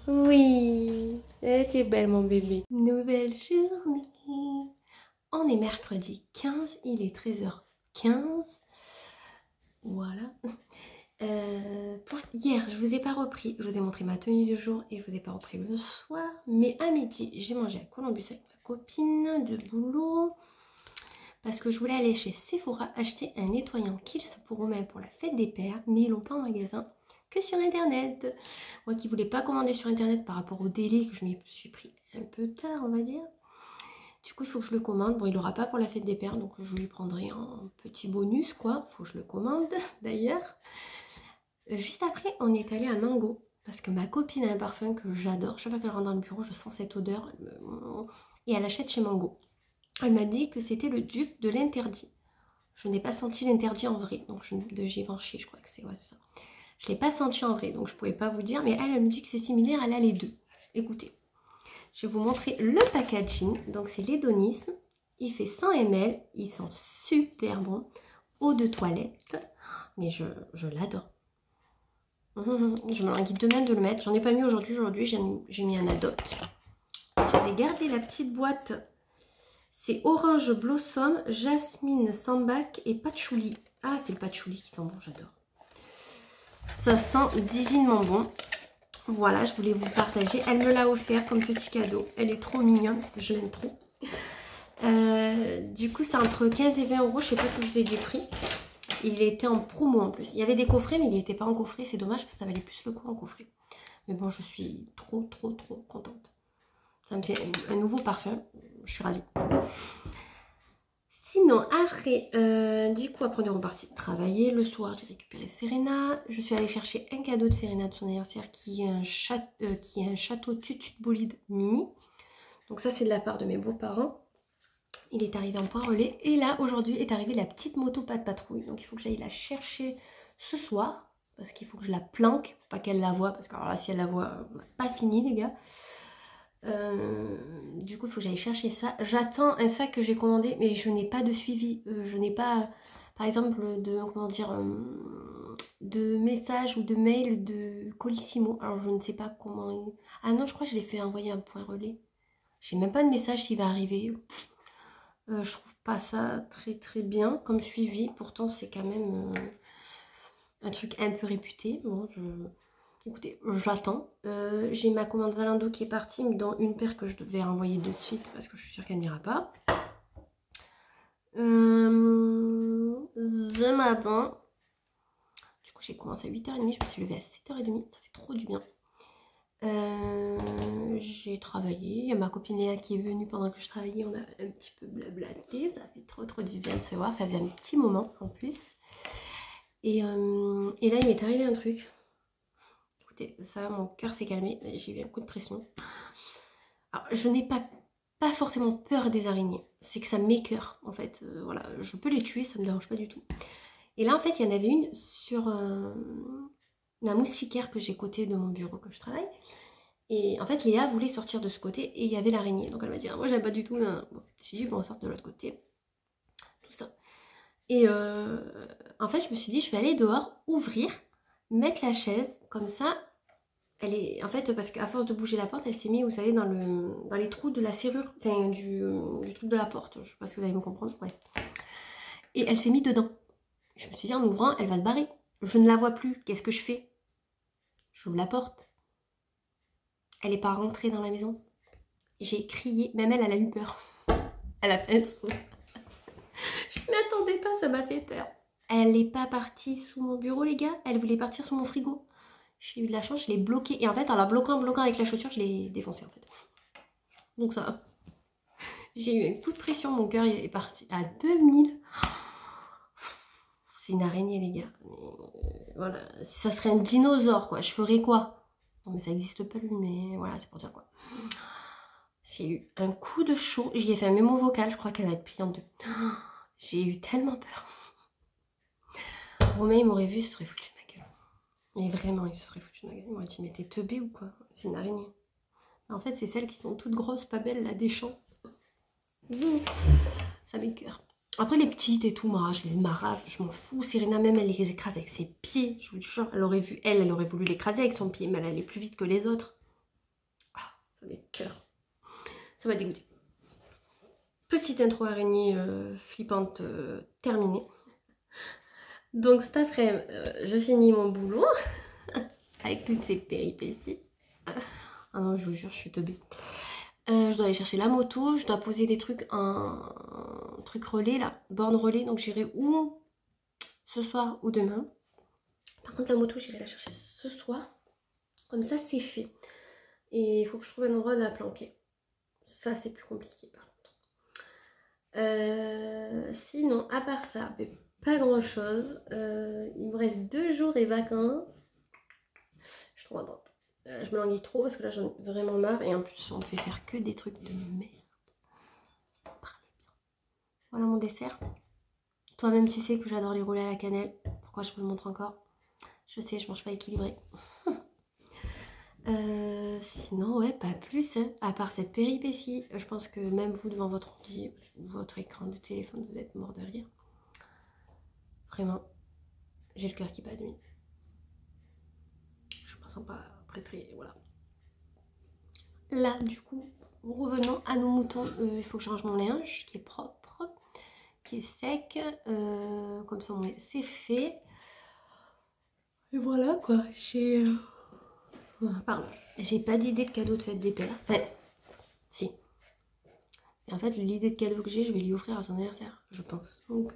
Oui. Eh, tu es belle, mon bébé. Nouvelle journée. On est mercredi 15, il est 13h15. Voilà. Hier, je vous ai pas repris. Je vous ai montré ma tenue du jour et je vous ai pas repris le soir. Mais à midi, j'ai mangé à Columbus avec ma copine de boulot. Parce que je voulais aller chez Sephora acheter un nettoyant Kills pour Romain pour la fête des pères. Mais ils l'ont pas en magasin, que sur internet. Moi qui voulais pas commander sur internet par rapport au délai que je m'y suis pris un peu tard, on va dire. Du coup, il faut que je le commande. Bon, il n'aura pas pour la fête des pères, donc je lui prendrai un petit bonus, quoi. Il faut que je le commande, d'ailleurs. Juste après, on est allé à Mango. Parce que ma copine a un parfum que j'adore. Chaque fois qu'elle rentre dans le bureau, je sens cette odeur. Et elle achète chez Mango. Elle m'a dit que c'était le dupe de l'interdit. Je n'ai pas senti l'interdit en vrai. Donc, de Givenchy, je crois que c'est ça. Je ne l'ai pas senti en vrai, donc je ne pouvais pas vous dire. Mais elle me dit que c'est similaire, elle a les deux. Écoutez. Je vais vous montrer le packaging. Donc c'est l'hédonisme. Il fait 100 ml. Il sent super bon. Eau de toilette. Mais je l'adore. Je me languis demain de le mettre. J'en ai pas mis aujourd'hui. Aujourd'hui, j'ai mis un adopte. Je vous ai gardé la petite boîte. C'est orange blossom, jasmine sambac et patchouli. Ah, c'est le patchouli qui sent bon. J'adore. Ça sent divinement bon. Voilà, je voulais vous partager. Elle me l'a offert comme petit cadeau. Elle est trop mignonne. Je l'aime trop. Du coup, c'est entre 15 et 20 euros. Je sais pas si je vous ai dit le prix. Il était en promo en plus. Il y avait des coffrets, mais il n'était pas en coffret. C'est dommage parce que ça valait plus le coup en coffret. Mais bon, je suis trop contente. Ça me fait un nouveau parfum. Je suis ravie. Sinon, après, du coup, après on est reparti travailler. Le soir, j'ai récupéré Serena. Je suis allée chercher un cadeau de Serena de son anniversaire qui est un château Tutut Bolide mini. Donc ça, c'est de la part de mes beaux-parents. Il est arrivé en point relais. Et là, aujourd'hui, est arrivée la petite moto pas de patrouille. Donc il faut que j'aille la chercher ce soir. Parce qu'il faut que je la planque pour pas qu'elle la voie. Parce que alors là, si elle la voit, on n'a pas fini, les gars. Du coup il faut que j'aille chercher ça. J'attends un sac que j'ai commandé mais je n'ai pas de suivi. Je n'ai pas par exemple de messages ou de mails de Colissimo. Alors je ne sais pas comment. Ah non, je crois que je l'ai fait envoyer un point relais. J'ai même pas de message s'il va arriver. Je trouve pas ça très bien comme suivi. Pourtant c'est quand même un truc un peu réputé. Bon, écoutez, j'attends. J'ai ma commande Zalando qui est partie, dans une paire que je devais renvoyer de suite parce que je suis sûre qu'elle n'ira pas. Ce matin, du coup j'ai commencé à 8h30, je me suis levée à 7h30, ça fait trop du bien. J'ai travaillé, il y a ma copine Léa qui est venue pendant que je travaillais, on a un petit peu blablaté, ça fait trop du bien de se voir, ça faisait un petit moment en plus. Et là il m'est arrivé un truc. Écoutez, ça, mon cœur s'est calmé, j'ai eu un coup de pression. Alors, je n'ai pas forcément peur des araignées, c'est que ça m'écœure, en fait. Voilà, je peux les tuer, ça ne me dérange pas du tout. Et là, en fait, il y en avait une sur la moustiquaire que j'ai côté de mon bureau que je travaille. Et en fait, Léa voulait sortir de ce côté et il y avait l'araignée. Donc elle m'a dit, ah, moi, j'aime pas du tout. Bon, j'ai dit, bon, on sort de l'autre côté. Tout ça. Et en fait, je me suis dit, je vais aller dehors, ouvrir, mettre la chaise, comme ça, elle est... En fait, parce qu'à force de bouger la porte, elle s'est mise, vous savez, dans les trous de la serrure, enfin, du truc de la porte. Je sais pas si vous allez me comprendre, ouais. Et elle s'est mise dedans. Je me suis dit, en ouvrant, elle va se barrer. Je ne la vois plus. Qu'est-ce que je fais? J'ouvre la porte. Elle n'est pas rentrée dans la maison. J'ai crié. Même elle a eu peur. Elle a fait un saut. Je ne m'attendais pas, ça m'a fait peur. Elle n'est pas partie sous mon bureau, les gars. Elle voulait partir sous mon frigo. J'ai eu de la chance, je l'ai bloquée. Et en fait, en la bloquant avec la chaussure, je l'ai défoncée, en fait. Donc ça, j'ai eu un coup de pression. Mon cœur, il est parti à 2000. C'est une araignée, les gars. Mais, voilà, si ça serait un dinosaure, quoi, je ferais quoi? Non, mais ça n'existe pas, lui, mais voilà, c'est pour dire quoi. J'ai eu un coup de chaud. J'y ai fait un mémo vocal, je crois qu'elle va être pliée en deux. J'ai eu tellement peur. Romain, il m'aurait vu, il se serait foutu de ma gueule. Et vraiment, il se serait foutu de ma gueule. Il m'aurait dit, mais t'es teubé ou quoi? C'est une araignée. En fait, c'est celles qui sont toutes grosses, pas belles, là, des champs. Ça m'écoeure. Après, les petites et tout, moi, je les marave, je m'en fous. Serena, même, elle les écrase avec ses pieds. Je vous jure, elle aurait voulu l'écraser avec son pied, mais elle allait plus vite que les autres. Ah, ça m'écoeure. Ça m'a dégoûté. Petite intro araignée flippante terminée. Donc cet après-midi, je finis mon boulot avec toutes ces péripéties. Ah non, je vous jure, je suis teubée. Je dois aller chercher la moto, je dois poser des trucs, un truc relais là, borne relais, donc j'irai ou ce soir ou demain. Par contre la moto, j'irai la chercher ce soir. Comme ça, c'est fait. Et il faut que je trouve un endroit de la planquer. Ça, c'est plus compliqué par contre. Sinon, à part ça, pas grand chose. Il me reste 2 jours et vacances. Je suis trop contente. Je me languis trop parce que là j'en ai vraiment marre. Et en plus, on me fait faire que des trucs de merde. Voilà mon dessert. Toi-même, tu sais que j'adore les roulés à la cannelle. Pourquoi je vous le montre encore? Je sais, je mange pas équilibré. Sinon, ouais, pas plus. Hein. À part cette péripétie, je pense que même vous, devant votre ordi ou votre écran de téléphone, vous êtes mort de rire. Vraiment, j'ai le cœur qui bat de nuit. Je me sens pas très, voilà. Là, du coup, revenons à nos moutons. Il faut que je range mon linge, qui est propre, qui est sec. Comme ça, c'est fait. Et voilà, quoi. Pardon. J'ai pas d'idée de cadeau de fête des pères. Enfin, si. Et en fait, l'idée de cadeau que j'ai, je vais lui offrir à son anniversaire, je pense. Donc,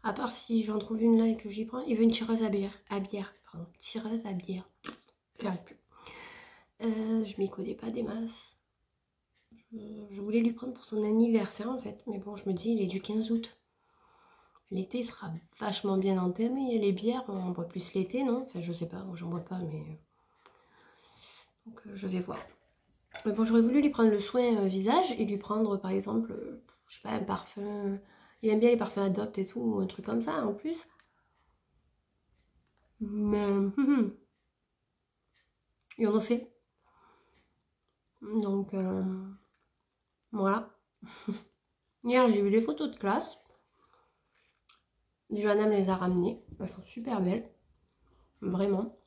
à part si j'en trouve une là et que j'y prends, il veut une tireuse à bière. Pardon. Tireuse à bière. J'arrive plus. Je m'y connais pas des masses. Je voulais lui prendre pour son anniversaire en fait. Mais bon, je me dis, il est du 15 août. L'été sera vachement bien entamé. Les bières, on boit plus l'été, non? Enfin, je sais pas, moi j'en bois pas, mais... Donc, je vais voir. Mais bon, j'aurais voulu lui prendre le soin visage et lui prendre, par exemple, je sais pas, un parfum... Il aime bien les parfums Adopt et tout, ou un truc comme ça, en plus. Mais... Et on en sait. Donc, voilà. Hier, j'ai vu les photos de classe. Johanna me les a ramenées. Elles sont super belles. Vraiment.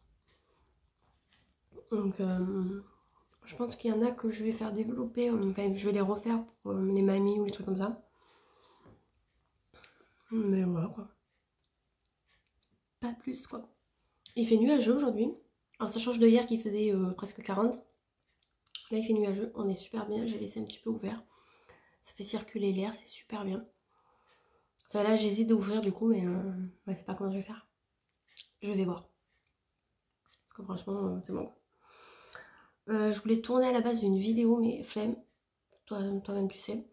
Donc, je pense qu'il y en a que je vais faire développer. Enfin, je vais les refaire pour les mamies ou les trucs comme ça. Mais voilà, quoi. Pas plus, quoi. Il fait nuageux aujourd'hui. Alors, ça change de hier qui faisait presque 40. Là, il fait nuageux. On est super bien. J'ai laissé un petit peu ouvert. Ça fait circuler l'air. C'est super bien. Enfin, là, j'hésite d'ouvrir du coup, mais je sais pas comment je vais faire. Je vais voir. Parce que franchement, c'est bon. Je voulais tourner à la base d'une vidéo, mais flemme. Toi-même, tu sais.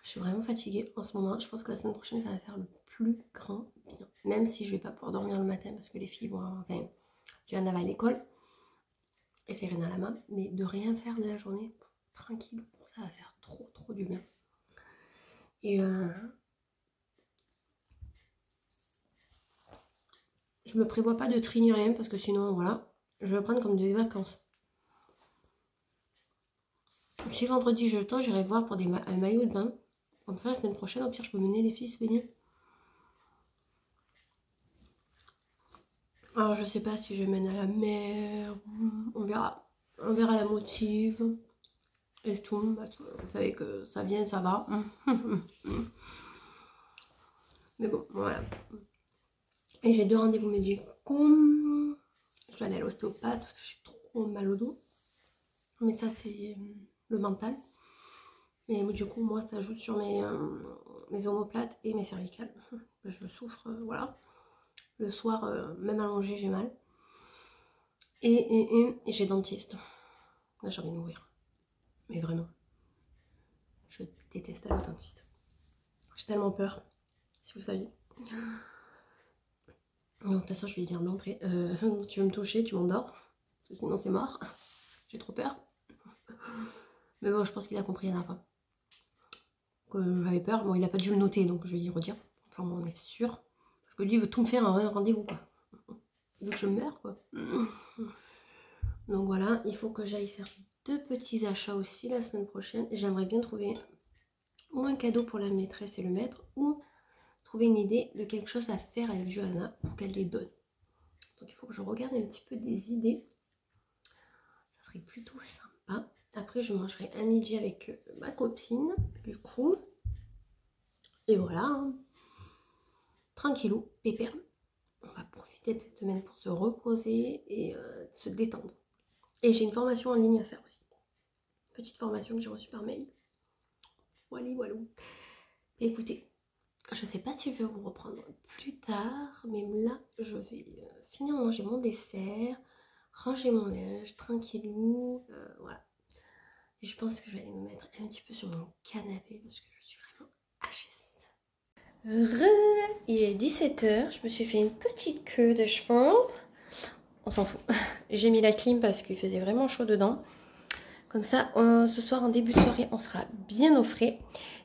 Je suis vraiment fatiguée en ce moment. Je pense que la semaine prochaine, ça va faire le plus grand bien. Même si je vais pas pouvoir dormir le matin parce que les filles vont... Enfin, Johanna va à l'école. Et Serena à la main. Mais de rien faire de la journée, tranquille, ça va faire trop du bien. Et je me prévois pas de tri ni rien parce que sinon, voilà, je vais prendre comme des vacances. Si vendredi j'ai le temps, j'irai voir pour un maillot de bain. Comme ça, la semaine prochaine, au pire, je peux mener les filles se baigner. Alors, je sais pas si je mène à la mer. On verra. On verra la motive. Et tout. Parce que vous savez que ça vient, ça va. Mais bon, voilà. Et j'ai 2 rendez-vous médicaux. Je dois aller à l'ostéopathe parce que j'ai trop mal au dos. Mais ça, c'est le mental. Mais du coup, moi, ça joue sur mes omoplates et mes cervicales. Je souffre, voilà. Le soir, même allongée, j'ai mal. Et j'ai dentiste. Là, j'ai envie de mourir. Mais vraiment. Je déteste aller au dentiste. J'ai tellement peur. Si vous saviez. Donc, de toute façon, je vais lui dire d'entrée. Tu veux me toucher, tu m'endors. Sinon, c'est mort. J'ai trop peur. Mais bon, je pense qu'il a compris la dernière fois. Que j'avais peur. Bon, il n'a pas dû le noter, donc je vais y redire. Enfin, on est sûr. Parce que lui, il veut tout me faire en un rendez-vous, quoi. Il veut que je meure, quoi. Donc voilà, il faut que j'aille faire 2 petits achats aussi la semaine prochaine. J'aimerais bien trouver ou un cadeau pour la maîtresse et le maître, ou trouver une idée de quelque chose à faire avec Johanna pour qu'elle les donne. Donc il faut que je regarde un petit peu des idées. Ça serait plutôt sympa. Après je mangerai un midi avec ma copine, du coup. Et voilà, hein. Tranquillou, pépère. On va profiter de cette semaine pour se reposer et se détendre. Et j'ai une formation en ligne à faire aussi. Petite formation que j'ai reçue par mail. Voilà, voilà. Écoutez, je sais pas si je vais vous reprendre plus tard, mais là, je vais finir de manger mon dessert, ranger mon linge, tranquillou, voilà. Et je pense que je vais aller me mettre un petit peu sur mon canapé parce que je suis vraiment HS. Il est 17h, je me suis fait une petite queue de cheveux. On s'en fout. J'ai mis la clim parce qu'il faisait vraiment chaud dedans. Comme ça, ce soir, en début de soirée, on sera bien au frais.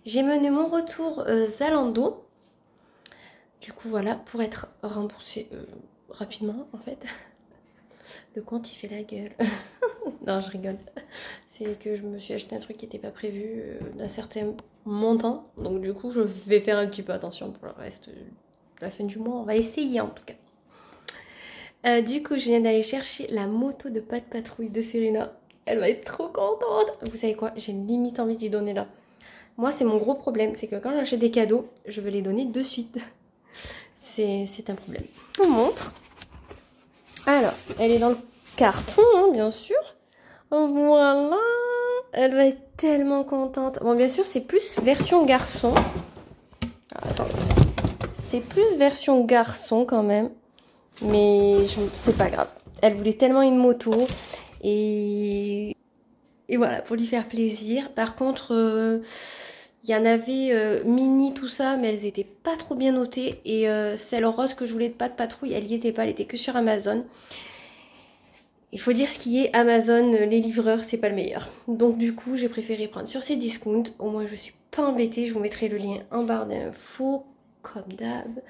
J'ai mené mon retour Zalando. Du coup, voilà, pour être remboursée rapidement, en fait. Le compte, il fait la gueule. Non, je rigole. C'est que je me suis acheté un truc qui n'était pas prévu d'un certain montant. Donc, du coup, je vais faire un petit peu attention pour le reste de la fin du mois. On va essayer, en tout cas. Du coup, je viens d'aller chercher la moto de Pat Patrouille de Serena. Elle va être trop contente. Vous savez quoi? J'ai limite envie d'y donner là. Moi, c'est mon gros problème. C'est que quand j'achète des cadeaux, je veux les donner de suite. C'est un problème. Je vous montre. Alors, elle est dans le carton, hein, bien sûr. Voilà. Elle va être tellement contente. Bon, bien sûr, c'est plus version garçon. Attends. C'est plus version garçon quand même. Mais c'est pas grave. Elle voulait tellement une moto. Et voilà, pour lui faire plaisir. Par contre, il y en avait mini, tout ça, mais elles étaient pas trop bien notées. Et celle rose que je voulais de Pat Patrouille, elle y était pas, elle était que sur Amazon. Il faut dire ce qui est, Amazon, les livreurs, c'est pas le meilleur. Donc du coup, j'ai préféré prendre sur ces discounts. Au moins, je suis pas embêtée. Je vous mettrai le lien en barre d'infos, comme d'hab.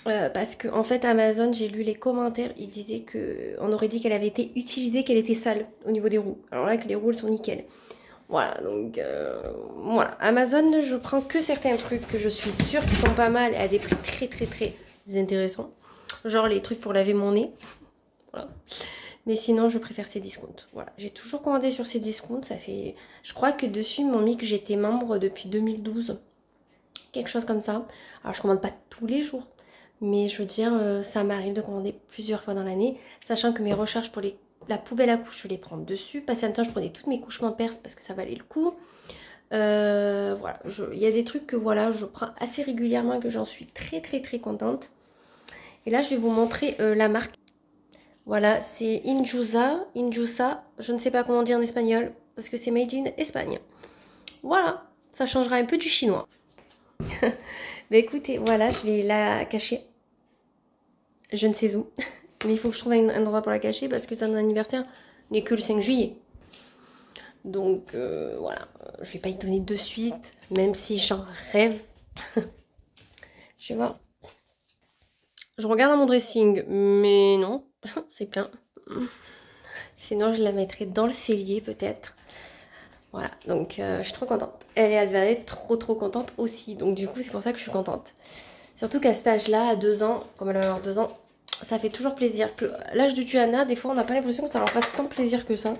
Parce que en fait, Amazon, j'ai lu les commentaires. Ils disaient qu'on aurait dit qu'elle avait été utilisée, qu'elle était sale au niveau des roues. Alors là, que les roues, elles sont nickel. Voilà, donc voilà. Amazon, je prends que certains trucs que je suis sûre qu'ils sont pas mal et à des prix très très très intéressants. Genre les trucs pour laver mon nez. Voilà. Mais sinon, je préfère ces discounts. Voilà, j'ai toujours commandé sur ces discounts. Ça fait, je crois que dessus, ils m'ont mis que j'étais membre depuis 2012. Quelque chose comme ça. Alors, je commande pas tous les jours. Mais je veux dire, ça m'arrive de commander plusieurs fois dans l'année. Sachant que mes recharges pour la poubelle à couches, je les prends dessus. Passé un temps, je prenais toutes mes couches Pampers parce que ça valait le coup. Voilà, il y a des trucs que voilà, je prends assez régulièrement et que j'en suis très très très contente. Et là, je vais vous montrer la marque. Voilà, c'est Injusa, je ne sais pas comment dire en espagnol, parce que c'est made in Espagne. Voilà, ça changera un peu du chinois. Bah écoutez, voilà, je vais la cacher. Je ne sais où, mais il faut que je trouve un endroit pour la cacher, parce que son anniversaire n'est que le 5 juillet. Donc voilà, je vais pas y donner de suite, même si j'en rêve. Je vais voir. Je regarde à mon dressing, mais non, c'est plein. Sinon, je la mettrai dans le cellier peut-être. Voilà, donc je suis trop contente. Elle va être trop contente aussi. Donc du coup, c'est pour ça que je suis contente. Surtout qu'à cet âge-là, à 2 ans, comme elle va avoir 2 ans, ça fait toujours plaisir. Que l'âge de Johanna, des fois, on n'a pas l'impression que ça leur fasse tant plaisir que ça.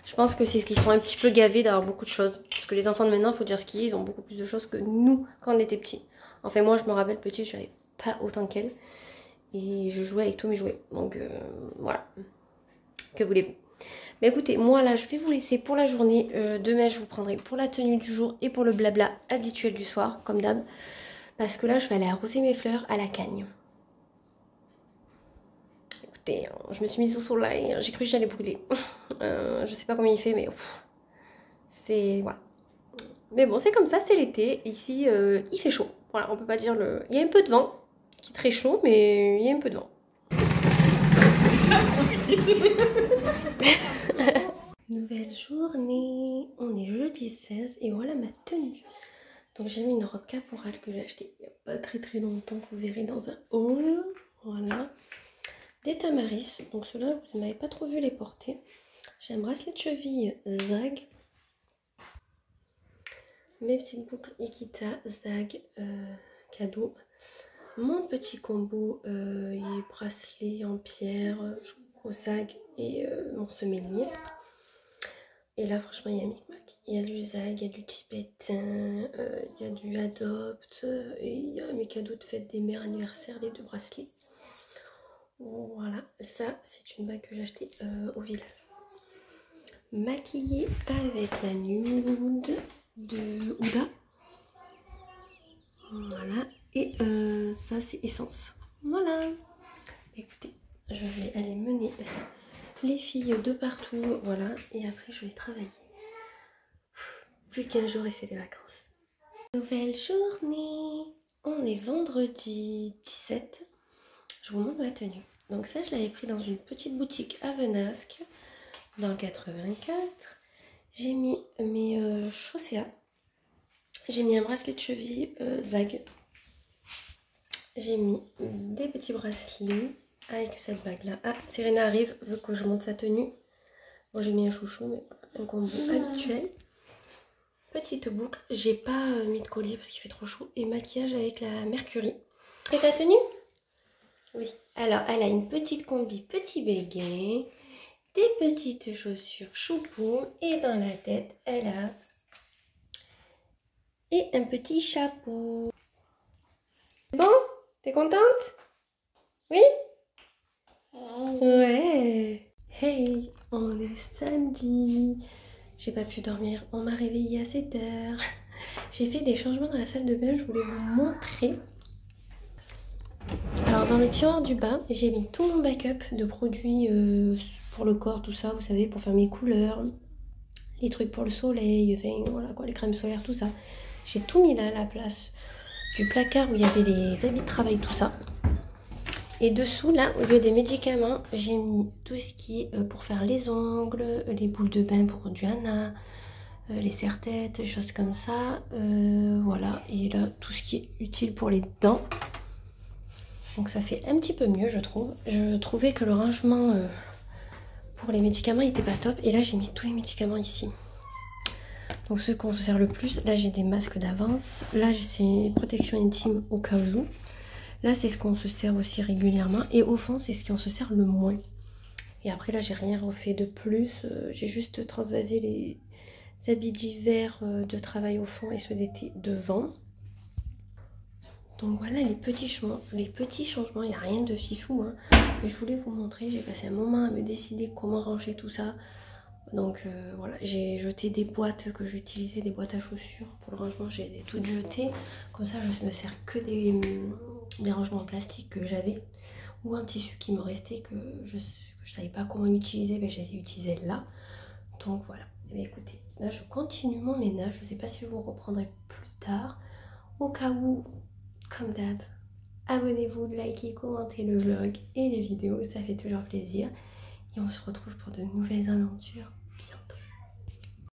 Je pense que c'est ce qu'ils sont un petit peu gavés d'avoir beaucoup de choses. Parce que les enfants de maintenant, il faut dire ce qu'il y a, ils ont beaucoup plus de choses que nous quand on était petits. Enfin, moi, je me rappelle petit, je n'avais pas autant qu'elle. Et je jouais avec tous mes jouets. Donc voilà. Que voulez-vous? Mais écoutez, moi là, je vais vous laisser pour la journée. Demain, je vous prendrai pour la tenue du jour et pour le blabla habituel du soir, comme d'hab. Parce que là, je vais aller arroser mes fleurs à la cagne. Écoutez, je me suis mise au soleil, j'ai cru que j'allais brûler. Je sais pas combien il fait, mais c'est... Voilà. Mais bon, c'est comme ça, c'est l'été. Ici, il fait chaud. Voilà, on peut pas dire le... Il y a un peu de vent, qui est très chaud, mais il y a un peu de vent. Nouvelle journée, on est jeudi 16 et voilà ma tenue. Donc j'ai mis une robe caporale que j'ai achetée il n'y a pas très longtemps, que vous verrez dans un haul. Voilà. des Tamaris. Donc ceux-là, vous ne m'avez pas trop vu les porter. J'ai un bracelet de cheville Zag. Mes petites boucles Ikita Zag cadeau. Mon petit combo bracelet en pierre au Zag et mon semélier. Et là, franchement, il y a Micmac. Il y a du Zag, il y a du tibétain, il y a du Adopt, et il y a mes cadeaux de fête des mères anniversaires, les 2 bracelets. Voilà, ça, c'est une bague que j'ai achetée au village. Maquillée avec la nude de Huda. Voilà, et ça, c'est Essence. Voilà. Écoutez, je vais aller mener les filles de partout, voilà, et après je vais travailler. Plus qu'un jour et c'est les vacances. Nouvelle journée. On est vendredi 17. Je vous montre ma tenue. Donc ça, je l'avais pris dans une petite boutique à Venasque, dans le 84. J'ai mis mes chaussées. J'ai mis un bracelet de cheville Zag. J'ai mis des petits bracelets avec cette bague là. Ah, Serena arrive, veut que je monte sa tenue. Bon, j'ai mis un chouchou, mais un combo habituel. Petite boucle, j'ai pas mis de collier parce qu'il fait trop chaud. Et maquillage avec la Mercury. Et ta tenue? Oui. Alors, elle a une petite combi, petit béguin, des petites chaussures choupou. Et dans la tête, elle a et un petit chapeau. Bon, t'es contente? Oui? Ouais. Hey, on est samedi. J'ai pas pu dormir, on m'a réveillée à 7 h. J'ai fait des changements dans la salle de bain, je voulais vous montrer. Alors dans le tiroir du bas, j'ai mis tout mon backup de produits pour le corps, tout ça, vous savez, pour faire mes couleurs, les trucs pour le soleil, enfin voilà quoi, les crèmes solaires, tout ça. J'ai tout mis là à la place du placard où il y avait les habits de travail, tout ça. Et dessous, là, au lieu des médicaments, j'ai mis tout ce qui est pour faire les ongles, les boules de bain pour Diana, les serre-têtes, les choses comme ça. Voilà, et là, tout ce qui est utile pour les dents. Donc ça fait un petit peu mieux, je trouve. Je trouvais que le rangement pour les médicaments n'était pas top. Et là, j'ai mis tous les médicaments ici. Donc ceux qu'on se sert le plus, là, j'ai des masques d'avance. Là, j'ai protection intime au cas où. Là, c'est ce qu'on se sert aussi régulièrement. Et au fond, c'est ce qu'on se sert le moins. Et après, là, j'ai rien refait de plus. J'ai juste transvasé les habits d'hiver de travail au fond et ceux d'été devant. Donc voilà les petits changements. Il n'y a rien de fifou. Hein. Mais je voulais vous montrer. J'ai passé un moment à me décider comment ranger tout ça. Donc voilà, j'ai jeté des boîtes que j'utilisais, des boîtes à chaussures pour le rangement, j'ai toutes jetées. Comme ça, je me sers que des rangements en plastique que j'avais ou un tissu qui me restait que je savais pas comment utiliser, mais je les ai utilisés là. Donc voilà. Et bien, écoutez, là je continue mon ménage. Je ne sais pas si je vous reprendrai plus tard. Au cas où, comme d'hab, abonnez-vous, likez, commentez le vlog et les vidéos, ça fait toujours plaisir. Et on se retrouve pour de nouvelles aventures bientôt.